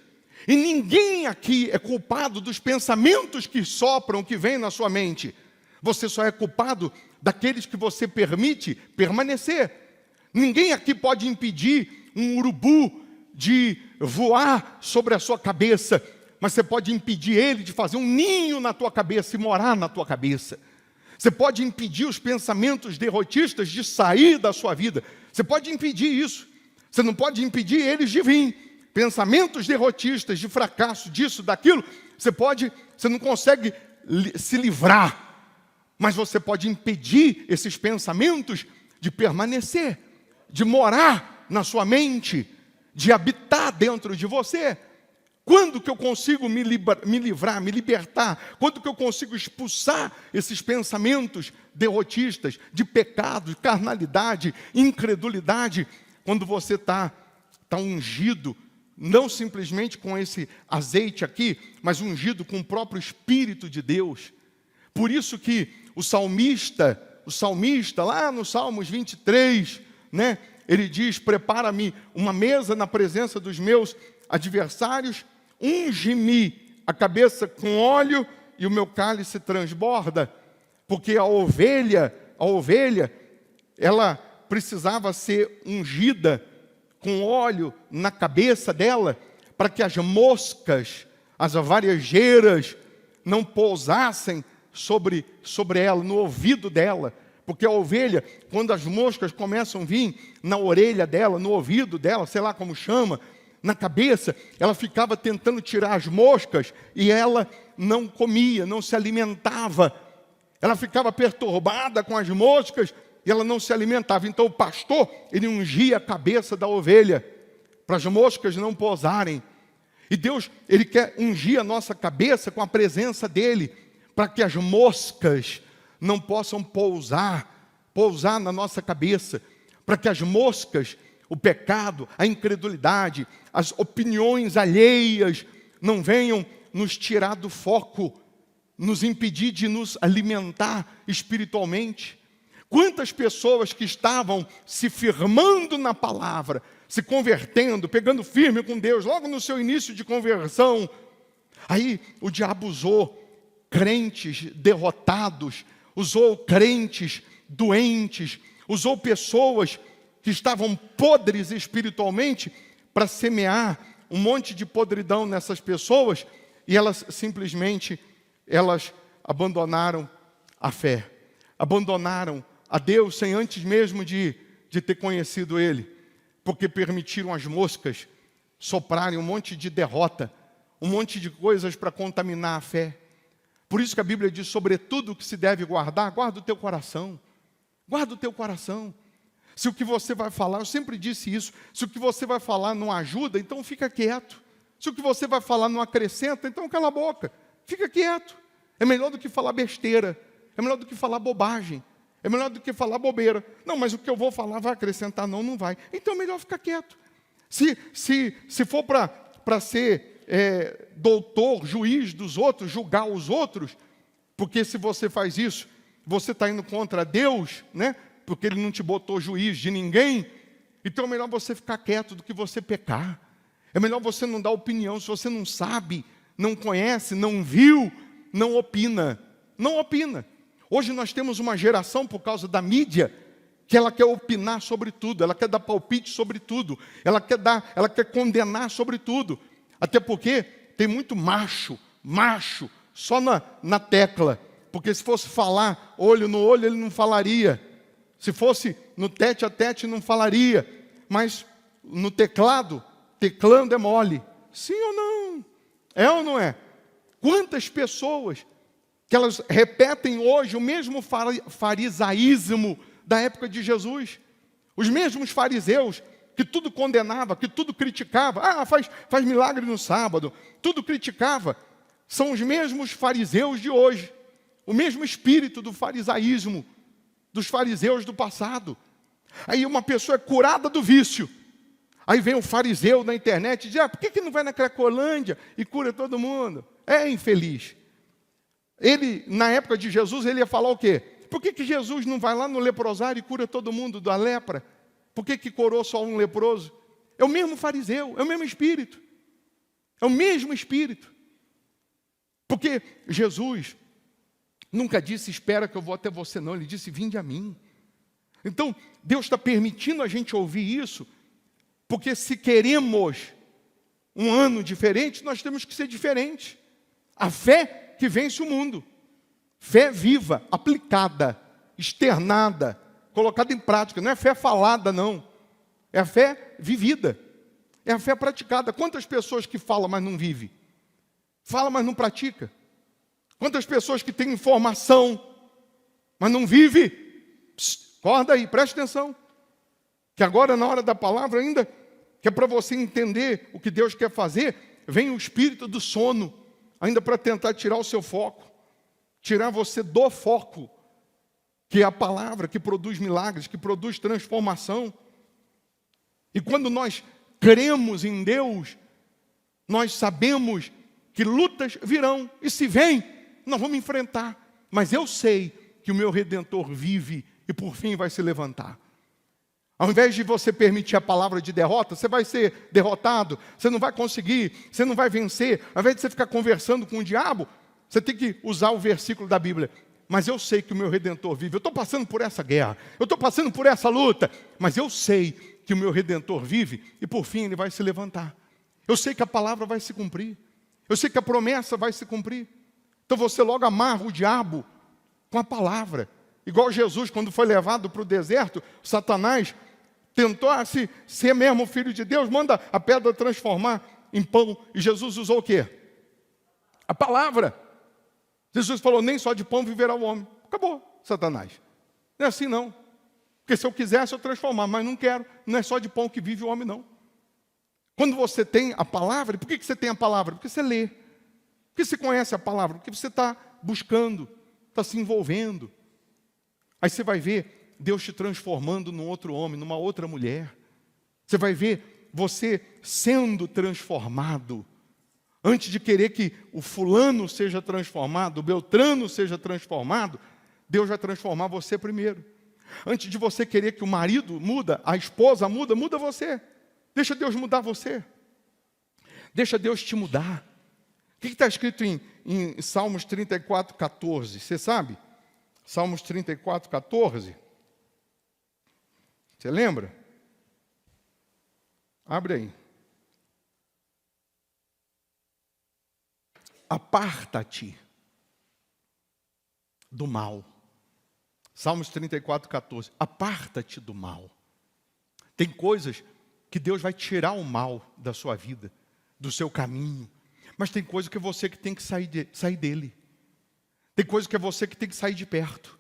[SPEAKER 1] E ninguém aqui é culpado dos pensamentos que sopram, que vêm na sua mente. Você só é culpado daqueles que você permite permanecer. Ninguém aqui pode impedir um urubu de voar sobre a sua cabeça, mas você pode impedir ele de fazer um ninho na tua cabeça e morar na tua cabeça. Você pode impedir os pensamentos derrotistas de sair da sua vida. Você pode impedir isso. Você não pode impedir eles de vir. Pensamentos derrotistas, de fracasso, disso, daquilo, você não consegue se livrar. Mas você pode impedir esses pensamentos de permanecer, de morar na sua mente, de habitar dentro de você. Quando que eu consigo me livrar, me libertar? Quando que eu consigo expulsar esses pensamentos derrotistas, de pecado, de carnalidade, incredulidade? Quando você está ungido, não simplesmente com esse azeite aqui, mas ungido com o próprio Espírito de Deus. Por isso que o salmista lá no Salmos 23, né, ele diz, prepara-me uma mesa na presença dos meus adversários, unge-me a cabeça com óleo e o meu cálice transborda. Porque a ovelha, ela precisava ser ungida com óleo na cabeça dela, para que as moscas, as varejeiras, não pousassem sobre ela, no ouvido dela. Porque a ovelha, quando as moscas começam a vir na orelha dela, no ouvido dela, sei lá como chama, na cabeça, ela ficava tentando tirar as moscas e ela não comia, não se alimentava. Ela ficava perturbada com as moscas e ela não se alimentava. Então o pastor, ele ungia a cabeça da ovelha para as moscas não pousarem. E Deus, ele quer ungir a nossa cabeça com a presença dele, para que as moscas não possam pousar pousar na nossa cabeça, para que as moscas, o pecado, a incredulidade, as opiniões alheias não venham nos tirar do foco, nos impedir de nos alimentar espiritualmente. Quantas pessoas que estavam se firmando na palavra, se convertendo, pegando firme com Deus, logo no seu início de conversão, aí o diabo usou crentes derrotados, usou crentes doentes, usou pessoas que estavam podres espiritualmente para semear um monte de podridão nessas pessoas, e elas simplesmente abandonaram a fé, abandonaram a Deus sem antes mesmo de ter conhecido Ele, porque permitiram as moscas soprarem um monte de derrota, um monte de coisas para contaminar a fé. Por isso que a Bíblia diz, sobretudo o que se deve guardar, guarda o teu coração, guarda o teu coração. Se o que você vai falar, eu sempre disse isso, se o que você vai falar não ajuda, então fica quieto. Se o que você vai falar não acrescenta, então cala a boca, fica quieto. É melhor do que falar besteira, é melhor do que falar bobagem, é melhor do que falar bobeira. Não, mas o que eu vou falar vai acrescentar? Não, não vai. Então é melhor ficar quieto. Se for para ser doutor, juiz dos outros, julgar os outros, porque se você faz isso, você está indo contra Deus, né? Porque Ele não te botou juiz de ninguém, então é melhor você ficar quieto do que você pecar. É melhor você não dar opinião. Se você não sabe, não conhece, não viu, não opina. Não opina. Hoje nós temos uma geração, por causa da mídia, que ela quer opinar sobre tudo, ela quer dar palpite sobre tudo, ela quer condenar sobre tudo. Até porque tem muito macho, só na tecla. Porque se fosse falar olho no olho, ele não falaria. Se fosse no tete a tete, não falaria. Mas no teclando é mole. Sim ou não? É ou não é? Quantas pessoas que elas repetem hoje o mesmo farisaísmo da época de Jesus. Os mesmos fariseus que tudo condenava, que tudo criticava. Faz milagre no sábado. Tudo criticava. São os mesmos fariseus de hoje. O mesmo espírito do farisaísmo, dos fariseus do passado. Aí uma pessoa é curada do vício. Aí vem um fariseu na internet e diz, por que não vai na Cracolândia e cura todo mundo? É infeliz. Ele, na época de Jesus, ele ia falar o quê? Por que Jesus não vai lá no leprosário e cura todo mundo da lepra? Por que curou só um leproso? É o mesmo fariseu, é o mesmo espírito. É o mesmo espírito. Porque Jesus nunca disse, espera que eu vou até você, não. Ele disse, vinde a mim. Então, Deus está permitindo a gente ouvir isso, porque se queremos um ano diferente, nós temos que ser diferentes. A fé que vence o mundo. Fé viva, aplicada, externada, colocada em prática. Não é fé falada, não. É a fé vivida. É a fé praticada. Quantas pessoas que falam, mas não vivem? Fala, mas não pratica. Quantas pessoas que têm informação, mas não vive? Acorda aí, preste atenção. Que agora, na hora da palavra ainda, que é para você entender o que Deus quer fazer, vem o espírito do sono, ainda para tentar tirar o seu foco, tirar você do foco, que é a palavra que produz milagres, que produz transformação. E quando nós cremos em Deus, nós sabemos que lutas virão, e se vem, nós vamos enfrentar. Mas eu sei que o meu Redentor vive e por fim vai se levantar. Ao invés de você permitir a palavra de derrota, você vai ser derrotado, você não vai conseguir, você não vai vencer. Ao invés de você ficar conversando com o diabo, você tem que usar o versículo da Bíblia. Mas eu sei que o meu Redentor vive. Eu estou passando por essa guerra, eu estou passando por essa luta, mas eu sei que o meu Redentor vive e por fim ele vai se levantar. Eu sei que a palavra vai se cumprir. Eu sei que a promessa vai se cumprir. Então você logo amarra o diabo com a palavra. Igual Jesus, quando foi levado para o deserto, Satanás tentou, se é mesmo filho de Deus, manda a pedra transformar em pão. E Jesus usou o quê? A palavra. Jesus falou, nem só de pão viverá o homem. Acabou, Satanás. Não é assim não. Porque se eu quisesse eu transformar, mas não quero. Não é só de pão que vive o homem, não. Quando você tem a palavra, por que você tem a palavra? Porque você lê. Porque você conhece a palavra. Porque você está buscando, está se envolvendo. Aí você vai ver Deus te transformando num outro homem, numa outra mulher. Você vai ver você sendo transformado. Antes de querer que o fulano seja transformado, o Beltrano seja transformado, Deus vai transformar você primeiro. Antes de você querer que o marido muda, a esposa muda, muda você. Deixa Deus mudar você. Deixa Deus te mudar. O que está escrito em Salmos 34, 14? Você sabe? Salmos 34, 14. Você lembra? Abre aí. Aparta-te do mal. Salmos 34, 14. Aparta-te do mal. Tem coisas que Deus vai tirar o mal da sua vida, do seu caminho. Mas tem coisa que é você que tem que sair dele. Tem coisa que é você que tem que sair de perto.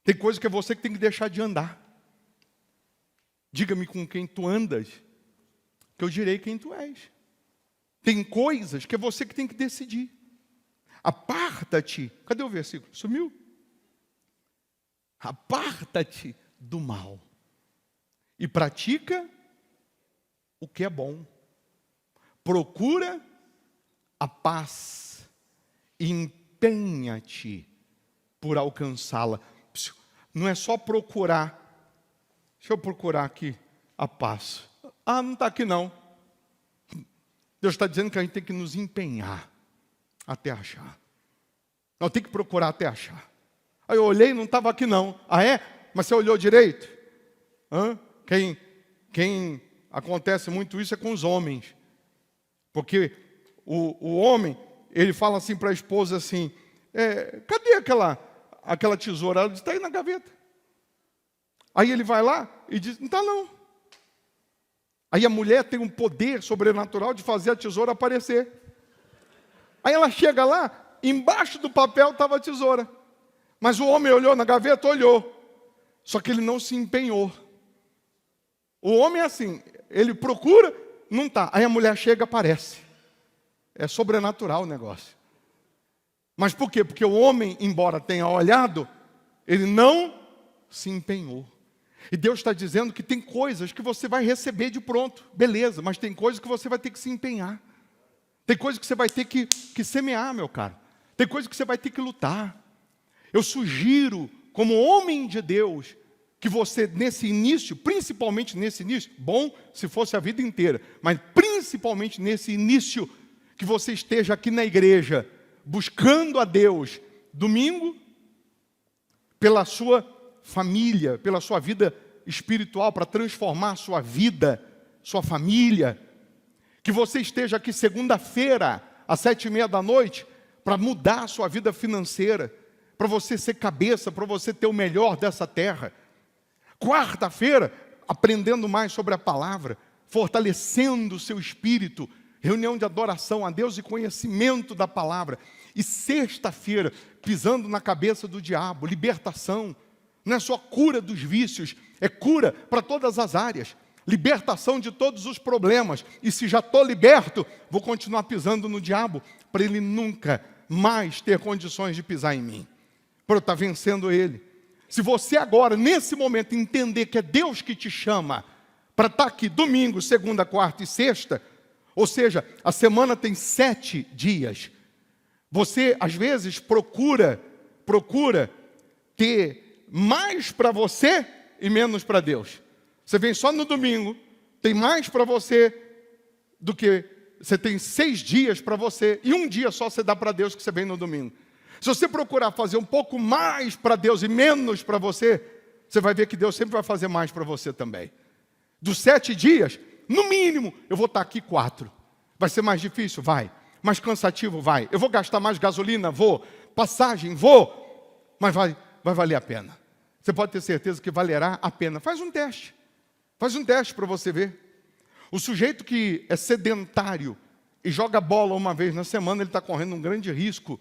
[SPEAKER 1] Tem coisa que é você que tem que deixar de andar. Diga-me com quem tu andas, que eu direi quem tu és. Tem coisas que é você que tem que decidir. Aparta-te. Cadê o versículo? Sumiu? Aparta-te do mal e pratica o que é bom. Procura a paz e empenha-te por alcançá-la. Não é só procurar. Deixa eu procurar aqui a paz. Ah, não está aqui não. Deus está dizendo que a gente tem que nos empenhar até achar. Nós temos que procurar até achar. Aí eu olhei e não estava aqui não. Ah é? Mas você olhou direito? Quem acontece muito isso é com os homens. Porque o homem, ele fala assim para a esposa assim, cadê aquela tesoura? Ela diz, está aí na gaveta. Aí ele vai lá e diz, não está não. Aí a mulher tem um poder sobrenatural de fazer a tesoura aparecer. Aí ela chega lá, embaixo do papel estava a tesoura. Mas o homem olhou na gaveta, olhou. Só que ele não se empenhou. O homem é assim, ele procura, não está. Aí a mulher chega, aparece. É sobrenatural o negócio. Mas por quê? Porque o homem, embora tenha olhado, ele não se empenhou. E Deus está dizendo que tem coisas que você vai receber de pronto. Beleza, mas tem coisas que você vai ter que se empenhar. Tem coisas que você vai ter que semear, meu caro. Tem coisas que você vai ter que lutar. Eu sugiro, como homem de Deus, que você nesse início, principalmente nesse início, bom se fosse a vida inteira, mas principalmente nesse início, que você esteja aqui na igreja, buscando a Deus, domingo, pela sua família, pela sua vida espiritual, para transformar a sua vida, sua família. Que você esteja aqui segunda-feira, às 7:30 da noite, para mudar a sua vida financeira, para você ser cabeça, para você ter o melhor dessa terra. Quarta-feira, aprendendo mais sobre a palavra, fortalecendo o seu espírito, reunião de adoração a Deus e conhecimento da palavra. E sexta-feira, pisando na cabeça do diabo, libertação. Não é só cura dos vícios, é cura para todas as áreas. Libertação de todos os problemas. E se já estou liberto, vou continuar pisando no diabo, para ele nunca mais ter condições de pisar em mim. Para eu estar vencendo ele. Se você agora, nesse momento, entender que é Deus que te chama para estar aqui domingo, segunda, quarta e sexta, ou seja, a semana tem 7 dias. Você, às vezes, procura ter mais para você e menos para Deus. Você vem só no domingo, tem mais para você do que você tem 6 dias para você, e um dia só você dá para Deus que você vem no domingo. Se você procurar fazer um pouco mais para Deus e menos para você, você vai ver que Deus sempre vai fazer mais para você também. Dos 7 dias, no mínimo, eu vou estar aqui 4. Vai ser mais difícil? Vai. Mais cansativo? Vai. Eu vou gastar mais gasolina? Vou. Passagem? Vou. Mas vai valer a pena. Você pode ter certeza que valerá a pena. Faz um teste. Faz um teste para você ver. O sujeito que é sedentário e joga bola uma vez na semana, ele está correndo um grande risco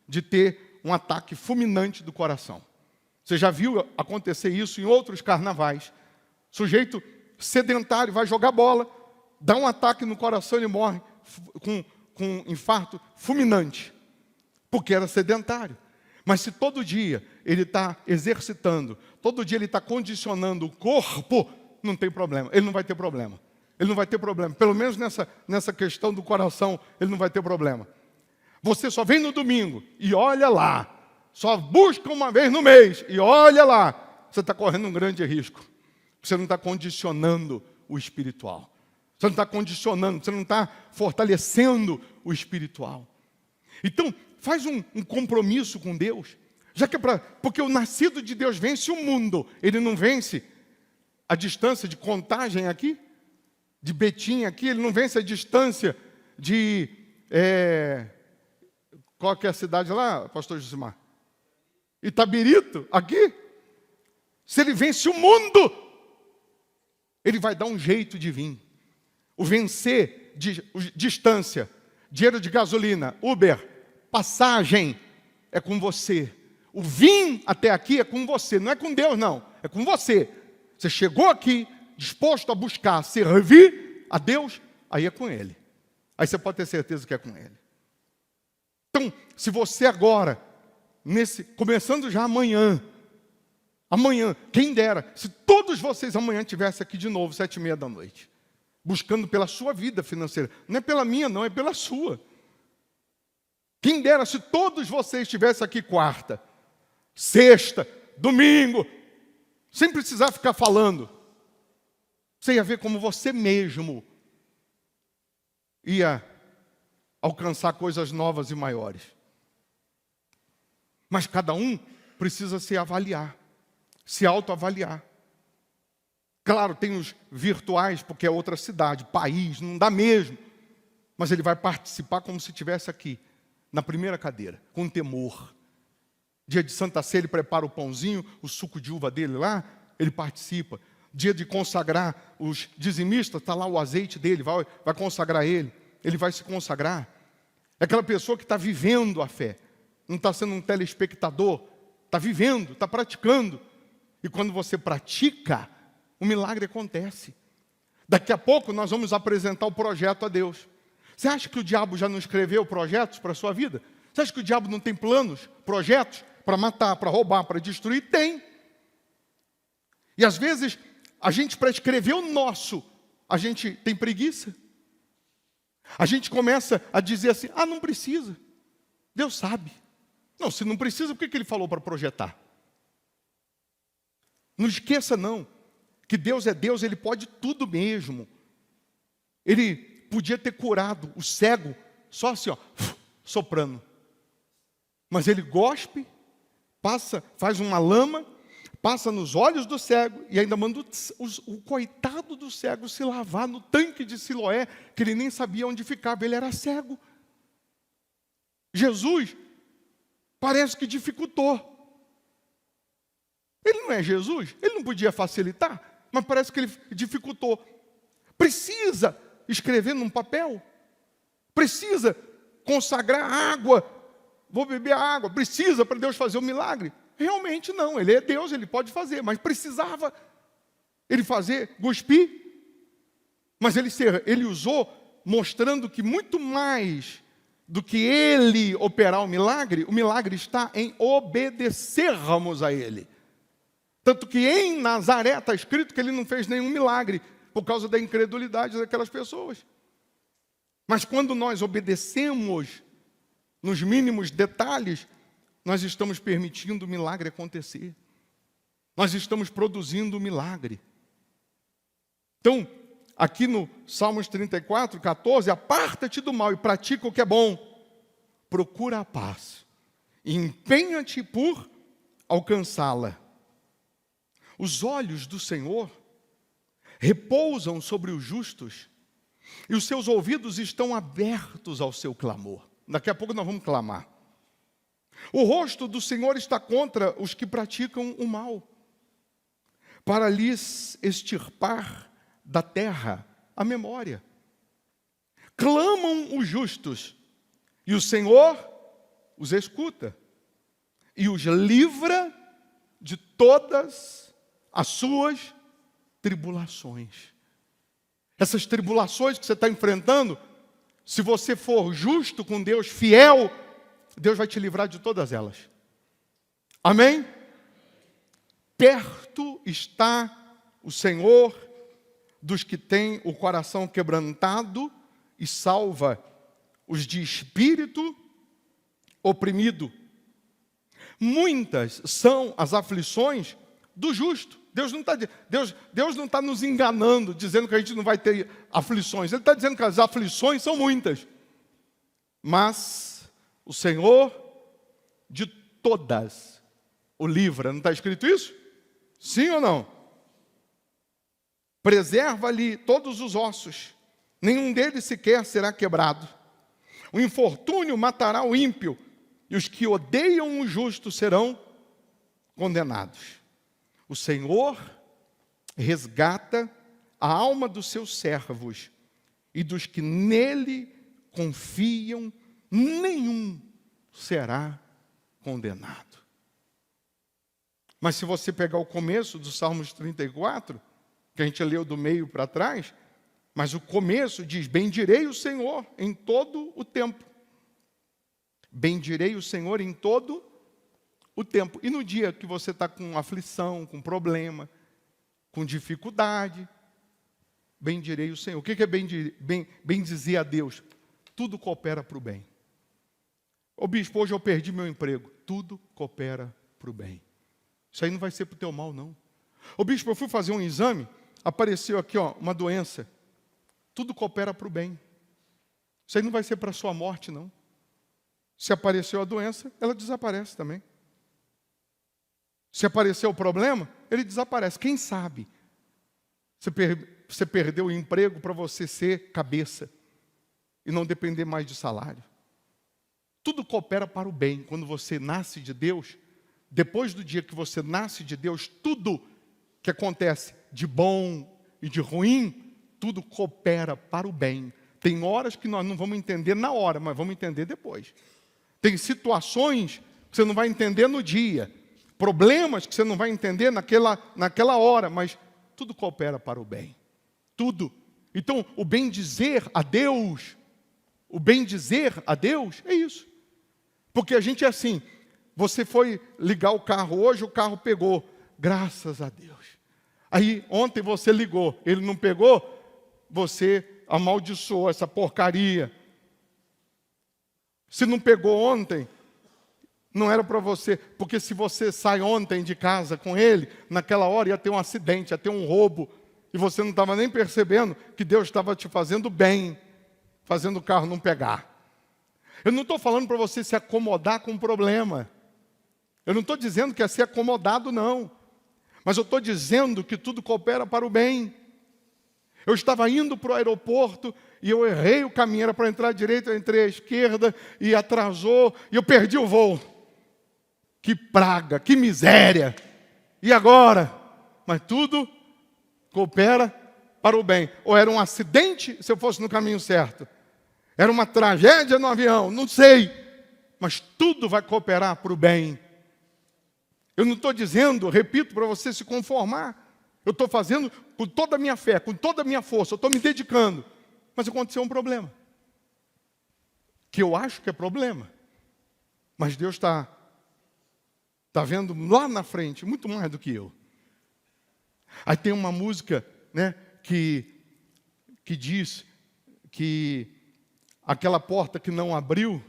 [SPEAKER 1] de ter um ataque fulminante do coração. Você já viu acontecer isso em outros carnavais. Sujeito sedentário vai jogar bola, dá um ataque no coração e morre com um infarto fulminante, porque era sedentário. Mas se todo dia ele está exercitando, todo dia ele está condicionando o corpo, não tem problema, ele não vai ter problema. Ele não vai ter problema, pelo menos nessa questão do coração, ele não vai ter problema. Você só vem no domingo e olha lá, só busca uma vez no mês e olha lá, você está correndo um grande risco. Você não está condicionando o espiritual. Você não está condicionando, você não está fortalecendo o espiritual. Então, faz um compromisso com Deus, já que porque o nascido de Deus vence o mundo, ele não vence a distância de Contagem aqui, de Betim aqui, ele não vence a distância de... qual que é a cidade lá, pastor Josimar? Itabirito, aqui. Se ele vence o mundo, ele vai dar um jeito de vir. O vencer de distância, dinheiro de gasolina, Uber, passagem, é com você. O vir até aqui é com você, não é com Deus não, é com você. Você chegou aqui, disposto a buscar servir a Deus, aí é com Ele. Aí você pode ter certeza que é com Ele. Então, se você agora, começando já amanhã, quem dera, se todos vocês amanhã estivessem aqui de novo, 7:30 da noite, buscando pela sua vida financeira, não é pela minha não, é pela sua. Quem dera se todos vocês estivessem aqui quarta, sexta, domingo, sem precisar ficar falando, você ia ver como você mesmo ia alcançar coisas novas e maiores. Mas cada um precisa se avaliar, se autoavaliar. Claro, tem os virtuais, porque é outra cidade, país, não dá mesmo. Mas ele vai participar como se estivesse aqui, na primeira cadeira, com temor. Dia de Santa Ceia, ele prepara o pãozinho, o suco de uva dele lá, ele participa. Dia de consagrar os dizimistas, está lá o azeite dele, vai consagrar ele vai se consagrar. É aquela pessoa que está vivendo a fé, não está sendo um telespectador, está vivendo, está praticando. E quando você pratica, o milagre acontece. Daqui a pouco nós vamos apresentar o projeto a Deus. Você acha que o diabo já não escreveu projetos para a sua vida? Você acha que o diabo não tem planos, projetos para matar, para roubar, para destruir? Tem. E às vezes, a gente para escrever o nosso, a gente tem preguiça. A gente começa a dizer assim, não precisa. Deus sabe. Não, se não precisa, por que ele falou para projetar? Não esqueça não, que Deus é Deus, Ele pode tudo mesmo. Ele podia ter curado o cego, só assim, soprando. Mas Ele gospe, faz uma lama, passa nos olhos do cego e ainda manda o coitado do cego se lavar no tanque de Siloé, que ele nem sabia onde ficava, ele era cego. Jesus parece que dificultou. Ele não é Jesus, ele não podia facilitar, mas parece que ele dificultou. Precisa escrever num papel, precisa consagrar água, vou beber água, precisa para Deus fazer o milagre. Realmente não, ele é Deus, ele pode fazer, mas precisava ele fazer, cuspir. Mas ele usou, mostrando que muito mais do que ele operar o milagre está em obedecermos a ele. Tanto que em Nazaré está escrito que ele não fez nenhum milagre, por causa da incredulidade daquelas pessoas. Mas quando nós obedecemos nos mínimos detalhes, nós estamos permitindo o milagre acontecer. Nós estamos produzindo o milagre. Então, aqui no Salmos 34, 14, aparta-te do mal e pratica o que é bom. Procura a paz e empenha-te por alcançá-la. Os olhos do Senhor repousam sobre os justos e os seus ouvidos estão abertos ao seu clamor. Daqui a pouco nós vamos clamar. O rosto do Senhor está contra os que praticam o mal, para lhes extirpar da terra a memória. Clamam os justos, e o Senhor os escuta, e os livra de todas as suas tribulações. Essas tribulações que você está enfrentando, se você for justo com Deus, fiel, Deus vai te livrar de todas elas. Amém? Perto está o Senhor dos que têm o coração quebrantado e salva os de espírito oprimido. Muitas são as aflições do justo. Deus não está nos enganando, dizendo que a gente não vai ter aflições. Ele está dizendo que as aflições são muitas. Mas o Senhor de todas o livra. Não está escrito isso? Sim ou não? Preserva-lhe todos os ossos, nenhum deles sequer será quebrado. O infortúnio matará o ímpio, e os que odeiam o justo serão condenados. O Senhor resgata a alma dos seus servos, e dos que nele confiam, nenhum será condenado. Mas se você pegar o começo do Salmos 34, que a gente leu do meio para trás, mas o começo diz: bendirei o Senhor em todo o tempo. Bendirei o Senhor em todo o tempo. E no dia que você está com aflição, com problema, com dificuldade, bendirei o Senhor. O que é bendizer a Deus? Tudo coopera para o bem. Ô bispo, hoje eu perdi meu emprego. Tudo coopera para o bem. Isso aí não vai ser para o teu mal, não. Ô bispo, eu fui fazer um exame, apareceu aqui uma doença. Tudo coopera para o bem. Isso aí não vai ser para a sua morte, não. Se apareceu a doença, ela desaparece também. Se apareceu o problema, ele desaparece. Quem sabe? Você perdeu o emprego para você ser cabeça e não depender mais de salário. Tudo coopera para o bem. Quando você nasce de Deus, depois do dia que você nasce de Deus, tudo que acontece de bom e de ruim, tudo coopera para o bem. Tem horas que nós não vamos entender na hora, mas vamos entender depois. Tem situações que você não vai entender no dia. Problemas que você não vai entender naquela hora, mas tudo coopera para o bem. Tudo. Então, o bem dizer a Deus é isso. Porque a gente é assim, você foi ligar o carro hoje, o carro pegou. Graças a Deus. Aí, ontem você ligou, ele não pegou, você amaldiçoou essa porcaria. Se não pegou ontem, não era para você, porque se você sai ontem de casa com ele, naquela hora ia ter um acidente, ia ter um roubo, e você não estava nem percebendo que Deus estava te fazendo bem, fazendo o carro não pegar. Eu não estou falando para você se acomodar com o problema. Eu não estou dizendo que é ser acomodado, não. Mas eu estou dizendo que tudo coopera para o bem. Eu estava indo para o aeroporto e eu errei o caminho, era para entrar à direita, eu entrei à esquerda e atrasou, e eu perdi o voo. Que praga, que miséria. E agora? Mas tudo coopera para o bem. Ou era um acidente se eu fosse no caminho certo? Era uma tragédia no avião? Não sei. Mas tudo vai cooperar para o bem. Eu não estou dizendo, repito, para você se conformar. Eu estou fazendo com toda a minha fé, com toda a minha força. Eu estou me dedicando. Mas aconteceu um problema. Que eu acho que é problema. Mas Deus está vendo lá na frente, muito mais do que eu. Aí tem uma música, né, que diz que aquela porta que não abriu,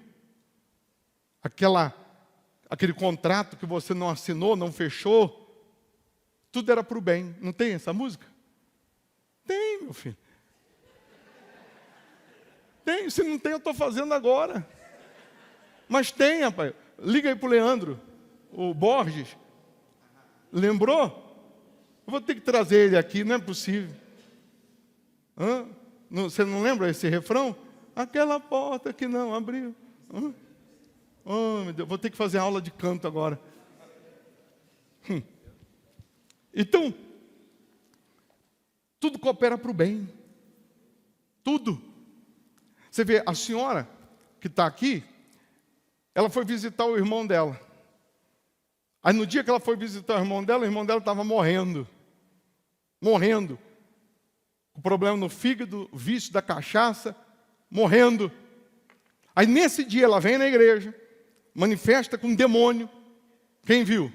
[SPEAKER 1] aquele contrato que você não assinou, não fechou, tudo era para o bem. Não tem essa música? Tem, meu filho. Tem, se não tem, eu estou fazendo agora. Mas tem, rapaz. Liga aí para o Leandro, o Borges. Lembrou? Eu vou ter que trazer ele aqui, não é possível. Você não lembra esse refrão? Aquela porta que não abriu. Oh, meu Deus, vou ter que fazer aula de canto agora. Então, tudo coopera para o bem. Tudo. Você vê, a senhora que está aqui, ela foi visitar o irmão dela. Aí no dia que ela foi visitar o irmão dela estava morrendo. Morrendo. Com problema no fígado, vício da cachaça, morrendo. Aí nesse dia ela vem na igreja, manifesta com um demônio. Quem viu?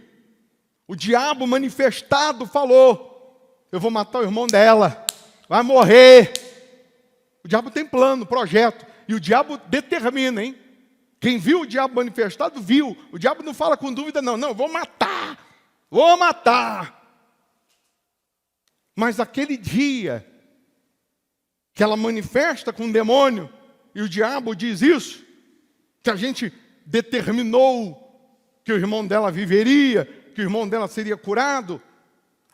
[SPEAKER 1] O diabo manifestado falou: eu vou matar o irmão dela, vai morrer. O diabo tem plano, projeto, e o diabo determina, hein? Quem viu o diabo manifestado, viu. O diabo não fala com dúvida, não. Não, vou matar. Mas aquele dia que ela manifesta com o demônio, e o diabo diz isso, que a gente determinou que o irmão dela viveria, que o irmão dela seria curado.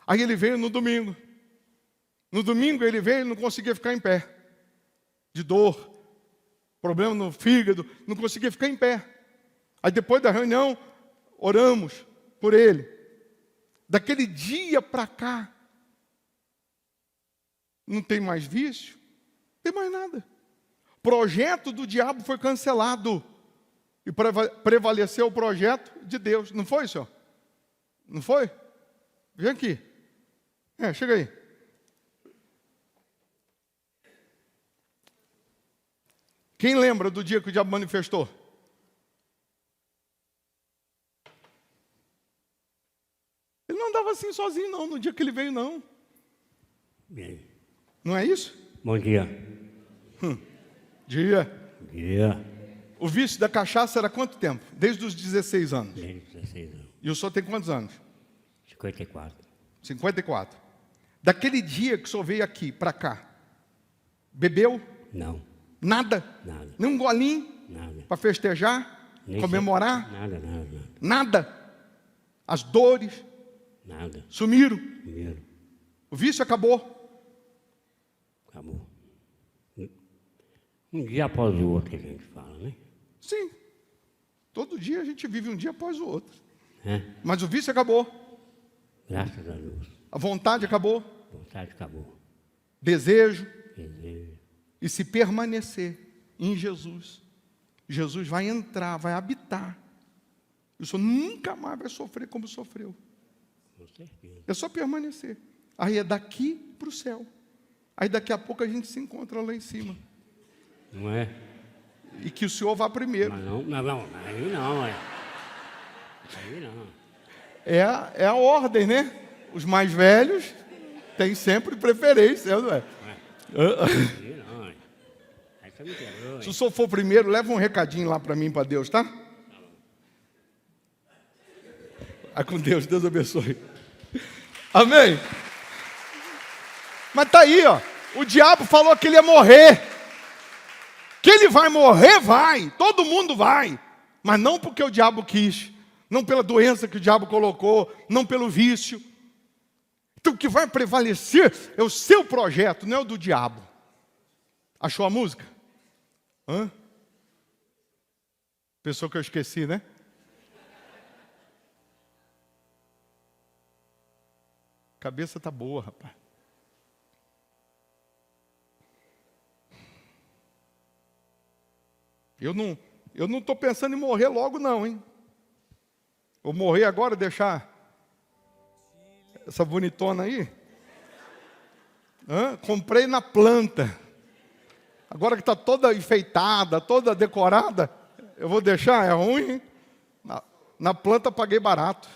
[SPEAKER 1] Aí ele veio no domingo. No domingo ele veio e não conseguia ficar em pé. De dor, problema no fígado, não conseguia ficar em pé. Aí depois da reunião, oramos por ele. Daquele dia para cá, não tem mais vício, não tem mais nada. O projeto do diabo foi cancelado. E prevaleceu o projeto de Deus. Não foi, senhor? Não foi? Vem aqui. Chega aí. Quem lembra do dia que o diabo manifestou? Ele não andava assim sozinho, não, no dia que ele veio, não. Não é isso?
[SPEAKER 2] Bom dia.
[SPEAKER 1] Dia. O vício da cachaça era quanto tempo? Desde os 16 anos.
[SPEAKER 2] Desde os 16 anos.
[SPEAKER 1] E o senhor tem quantos anos?
[SPEAKER 2] 54.
[SPEAKER 1] 54. Daquele dia que o senhor veio aqui, para cá, bebeu?
[SPEAKER 2] Não.
[SPEAKER 1] Nada?
[SPEAKER 2] Nada.
[SPEAKER 1] Nem um golinho?
[SPEAKER 2] Nada.
[SPEAKER 1] Para festejar?
[SPEAKER 2] Nem
[SPEAKER 1] comemorar?
[SPEAKER 2] Nada.
[SPEAKER 1] Nada? As dores?
[SPEAKER 2] Nada.
[SPEAKER 1] Sumiram?
[SPEAKER 2] Primeiro.
[SPEAKER 1] O vício acabou?
[SPEAKER 2] Acabou. Um dia após o outro, que a gente fala, né?
[SPEAKER 1] Sim. Todo dia a gente vive um dia após o outro.
[SPEAKER 2] É.
[SPEAKER 1] Mas o vício acabou.
[SPEAKER 2] Graças a Deus.
[SPEAKER 1] A vontade acabou.
[SPEAKER 2] A vontade acabou.
[SPEAKER 1] Desejo.
[SPEAKER 2] Desejo.
[SPEAKER 1] E se permanecer em Jesus, Jesus vai entrar, vai habitar. E o senhor nunca mais vai sofrer como sofreu.
[SPEAKER 2] Com certeza.
[SPEAKER 1] É só permanecer. Aí é daqui para o céu. Aí daqui a pouco a gente se encontra lá em cima.
[SPEAKER 2] Não é?
[SPEAKER 1] E que o senhor vá primeiro.
[SPEAKER 2] Mas não, aí não, é. Aí não.
[SPEAKER 1] É a ordem, né? Os mais velhos têm sempre preferência, não é?
[SPEAKER 2] Aí não, é. Aí você me quebrou,
[SPEAKER 1] Se o senhor for primeiro, leva um recadinho lá para mim, para Deus, tá? Vai com Deus, Deus abençoe. Amém? Mas tá aí, ó. O diabo falou que ele ia morrer. Que ele vai morrer, vai. Todo mundo vai. Mas não porque o diabo quis. Não pela doença que o diabo colocou. Não pelo vício. Então o que vai prevalecer é o seu projeto, não é o do diabo. Achou a música? Pensou que eu esqueci, né? Cabeça tá boa, rapaz. Eu não estou pensando em morrer logo não, hein? Vou morrer agora, deixar essa bonitona aí. Comprei na planta. Agora que está toda enfeitada, toda decorada, eu vou deixar? É ruim, hein? Na planta paguei barato.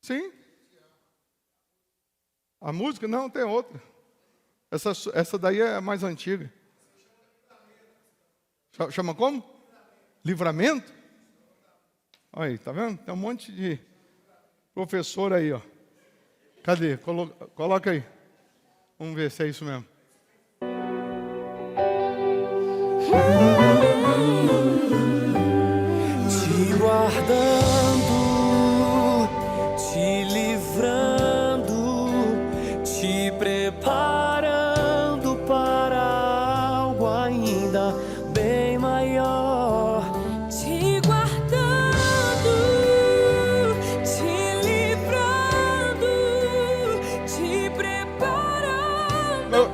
[SPEAKER 1] Sim. A música? Não, tem outra. Essa daí é mais antiga. Chama como? Livramento? Olha aí, tá vendo? Tem um monte de professor aí, ó. Cadê? Coloca aí. Vamos ver se é isso mesmo.
[SPEAKER 3] Te guardando, te livrando, te preparando para algo ainda bem maior.
[SPEAKER 4] Te guardando, te livrando, te preparando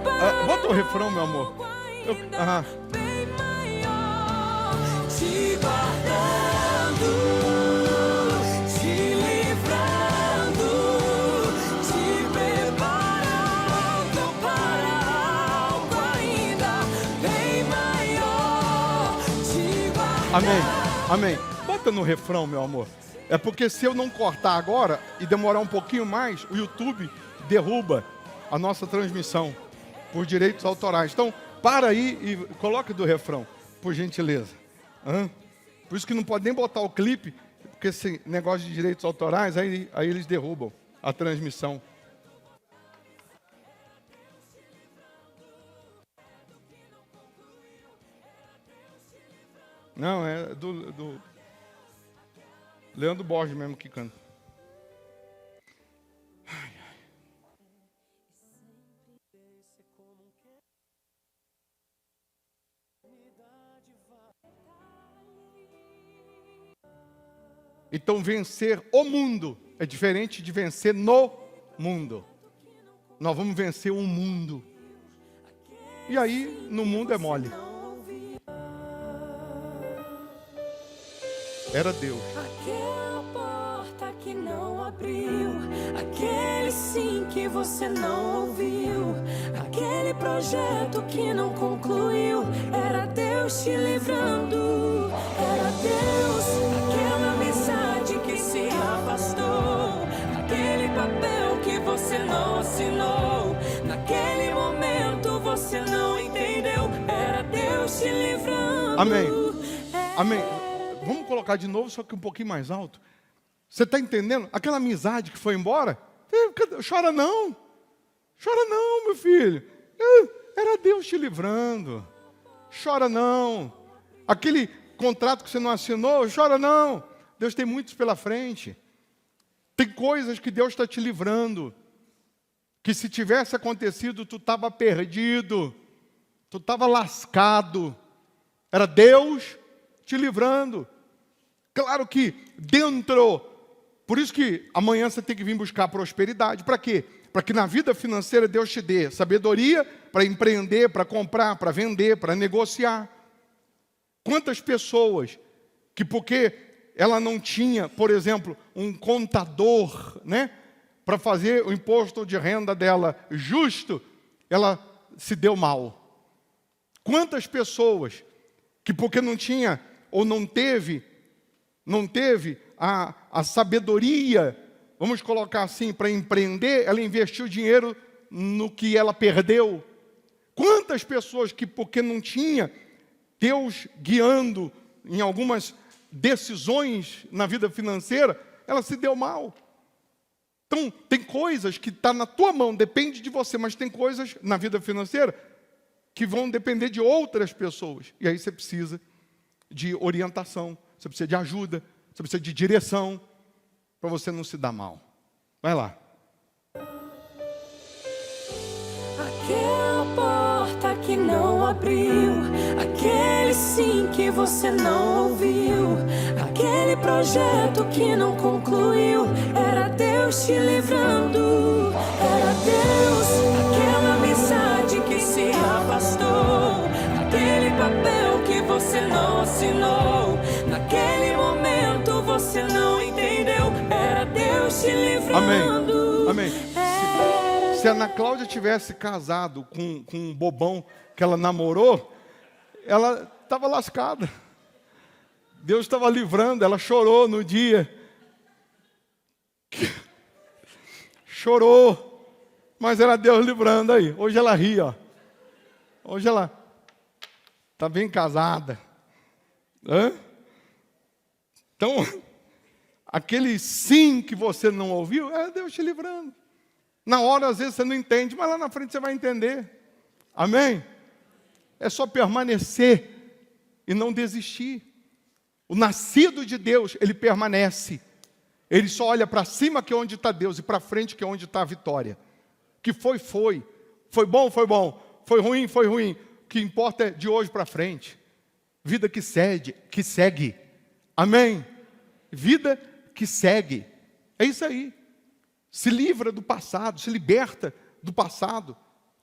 [SPEAKER 1] Bota o refrão, meu amor.
[SPEAKER 4] bem maior. Te guardando, te livrando, te preparando para algo ainda bem maior. Te guardando.
[SPEAKER 1] Amém. Volta no refrão, meu amor. É porque se eu não cortar agora e demorar um pouquinho mais, o YouTube derruba a nossa transmissão por direitos autorais. Então, para aí e coloque do refrão, por gentileza. Por isso que não pode nem botar o clipe, porque esse negócio de direitos autorais, aí eles derrubam a transmissão. Não, é do Leandro Borges mesmo que canta. Então vencer o mundo é diferente de vencer no mundo. Nós vamos vencer o mundo. E aí no mundo é mole. Era Deus.
[SPEAKER 4] Aquela porta que não abriu, aquele sim que você não ouviu, aquele projeto que não concluiu, era Deus te livrando. Era Deus, aquela amizade que se afastou, aquele papel que você não assinou, naquele momento você não entendeu, era Deus te livrando.
[SPEAKER 1] Amém. Amém. Vamos colocar de novo, só que um pouquinho mais alto. Você está entendendo? Aquela amizade que foi embora? Chora não. Chora não, meu filho. Era Deus te livrando. Chora não. Aquele contrato que você não assinou, chora não. Deus tem muitos pela frente. Tem coisas que Deus está te livrando. Que se tivesse acontecido, tu estava perdido. Tu estava lascado. Era Deus te livrando. Claro que dentro, por isso que amanhã você tem que vir buscar prosperidade. Para quê? Para que na vida financeira Deus te dê sabedoria para empreender, para comprar, para vender, para negociar. Quantas pessoas que porque ela não tinha, por exemplo, um contador, né, para fazer o imposto de renda dela justo, ela se deu mal. Quantas pessoas que porque não tinha ou não teve a sabedoria, vamos colocar assim, para empreender, ela investiu dinheiro no que ela perdeu. Quantas pessoas que porque não tinha Deus guiando em algumas decisões na vida financeira, ela se deu mal. Então, tem coisas que estão na tua mão, depende de você, mas tem coisas na vida financeira que vão depender de outras pessoas. E aí você precisa de orientação, você precisa de ajuda, você precisa de direção, para você não se dar mal. Vai lá.
[SPEAKER 4] Aquela porta que não abriu, aquele sim que você não ouviu, aquele projeto que não concluiu, era Deus te livrando. Era Deus, aquela amizade que se afastou, aquele papel que você não assinou, naquele momento você não entendeu, era Deus te livrando.
[SPEAKER 1] Amém. Amém. Se a Ana Cláudia tivesse casado com um bobão que ela namorou, ela estava lascada. Deus estava livrando, ela chorou no dia. Chorou, mas era Deus livrando aí. Hoje ela ri, ó. Hoje ela está bem casada. Então, aquele sim que você não ouviu, é Deus te livrando. Na hora, às vezes, você não entende, mas lá na frente você vai entender. Amém? É só permanecer e não desistir. O nascido de Deus, ele permanece. Ele só olha para cima, que é onde está Deus, e para frente, que é onde está a vitória. Que foi. Foi bom, foi bom. Foi ruim, foi ruim. O que importa é de hoje para frente. Vida que segue. Amém? Vida que segue. É isso aí. Se livra do passado, se liberta do passado.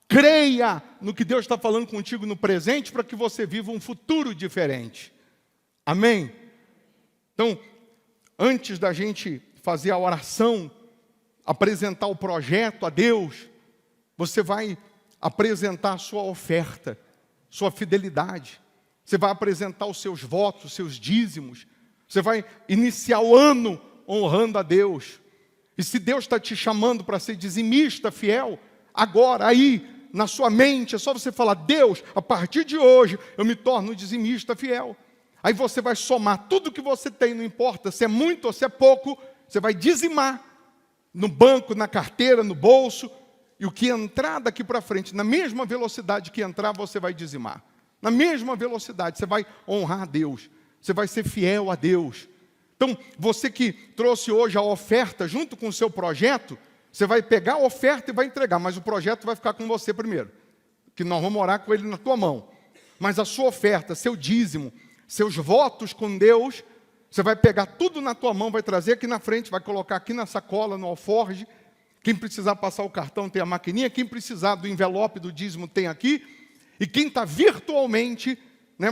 [SPEAKER 1] Creia no que Deus está falando contigo no presente para que você viva um futuro diferente. Amém? Então, antes da gente fazer a oração, apresentar o projeto a Deus, você vai apresentar a sua oferta, sua fidelidade. Você vai apresentar os seus votos, os seus dízimos. Você vai iniciar o ano honrando a Deus. E se Deus está te chamando para ser dizimista fiel, agora, aí, na sua mente, é só você falar: Deus, a partir de hoje, eu me torno dizimista fiel. Aí você vai somar tudo que você tem, não importa se é muito ou se é pouco, você vai dizimar no banco, na carteira, no bolso, e o que entrar daqui para frente, na mesma velocidade que entrar, você vai dizimar. Na mesma velocidade, você vai honrar a Deus, você vai ser fiel a Deus. Então, você que trouxe hoje a oferta junto com o seu projeto, você vai pegar a oferta e vai entregar, mas o projeto vai ficar com você primeiro, que nós vamos orar com ele na tua mão. Mas a sua oferta, seu dízimo, seus votos com Deus, você vai pegar tudo na tua mão, vai trazer aqui na frente, vai colocar aqui na sacola, no alforge. Quem precisar passar o cartão tem a maquininha, quem precisar do envelope do dízimo tem aqui. E quem está virtualmente, né,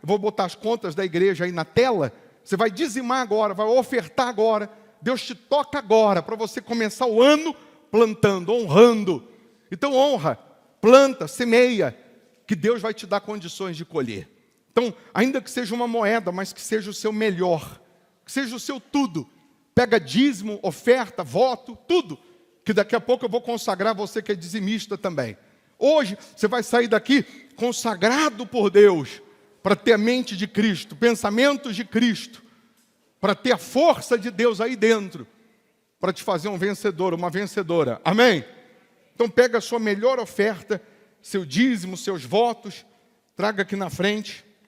[SPEAKER 1] vou botar as contas da igreja aí na tela, você vai dizimar agora, vai ofertar agora. Deus te toca agora, para você começar o ano plantando, honrando. Então honra, planta, semeia, que Deus vai te dar condições de colher. Então, ainda que seja uma moeda, mas que seja o seu melhor, que seja o seu tudo. Pega dízimo, oferta, voto, tudo. Que daqui a pouco eu vou consagrar você que é dizimista também. Hoje, você vai sair daqui consagrado por Deus, para ter a mente de Cristo, pensamentos de Cristo, para ter a força de Deus aí dentro, para te fazer um vencedor, uma vencedora. Amém? Então pega a sua melhor oferta, seu dízimo, seus votos, traga aqui na frente.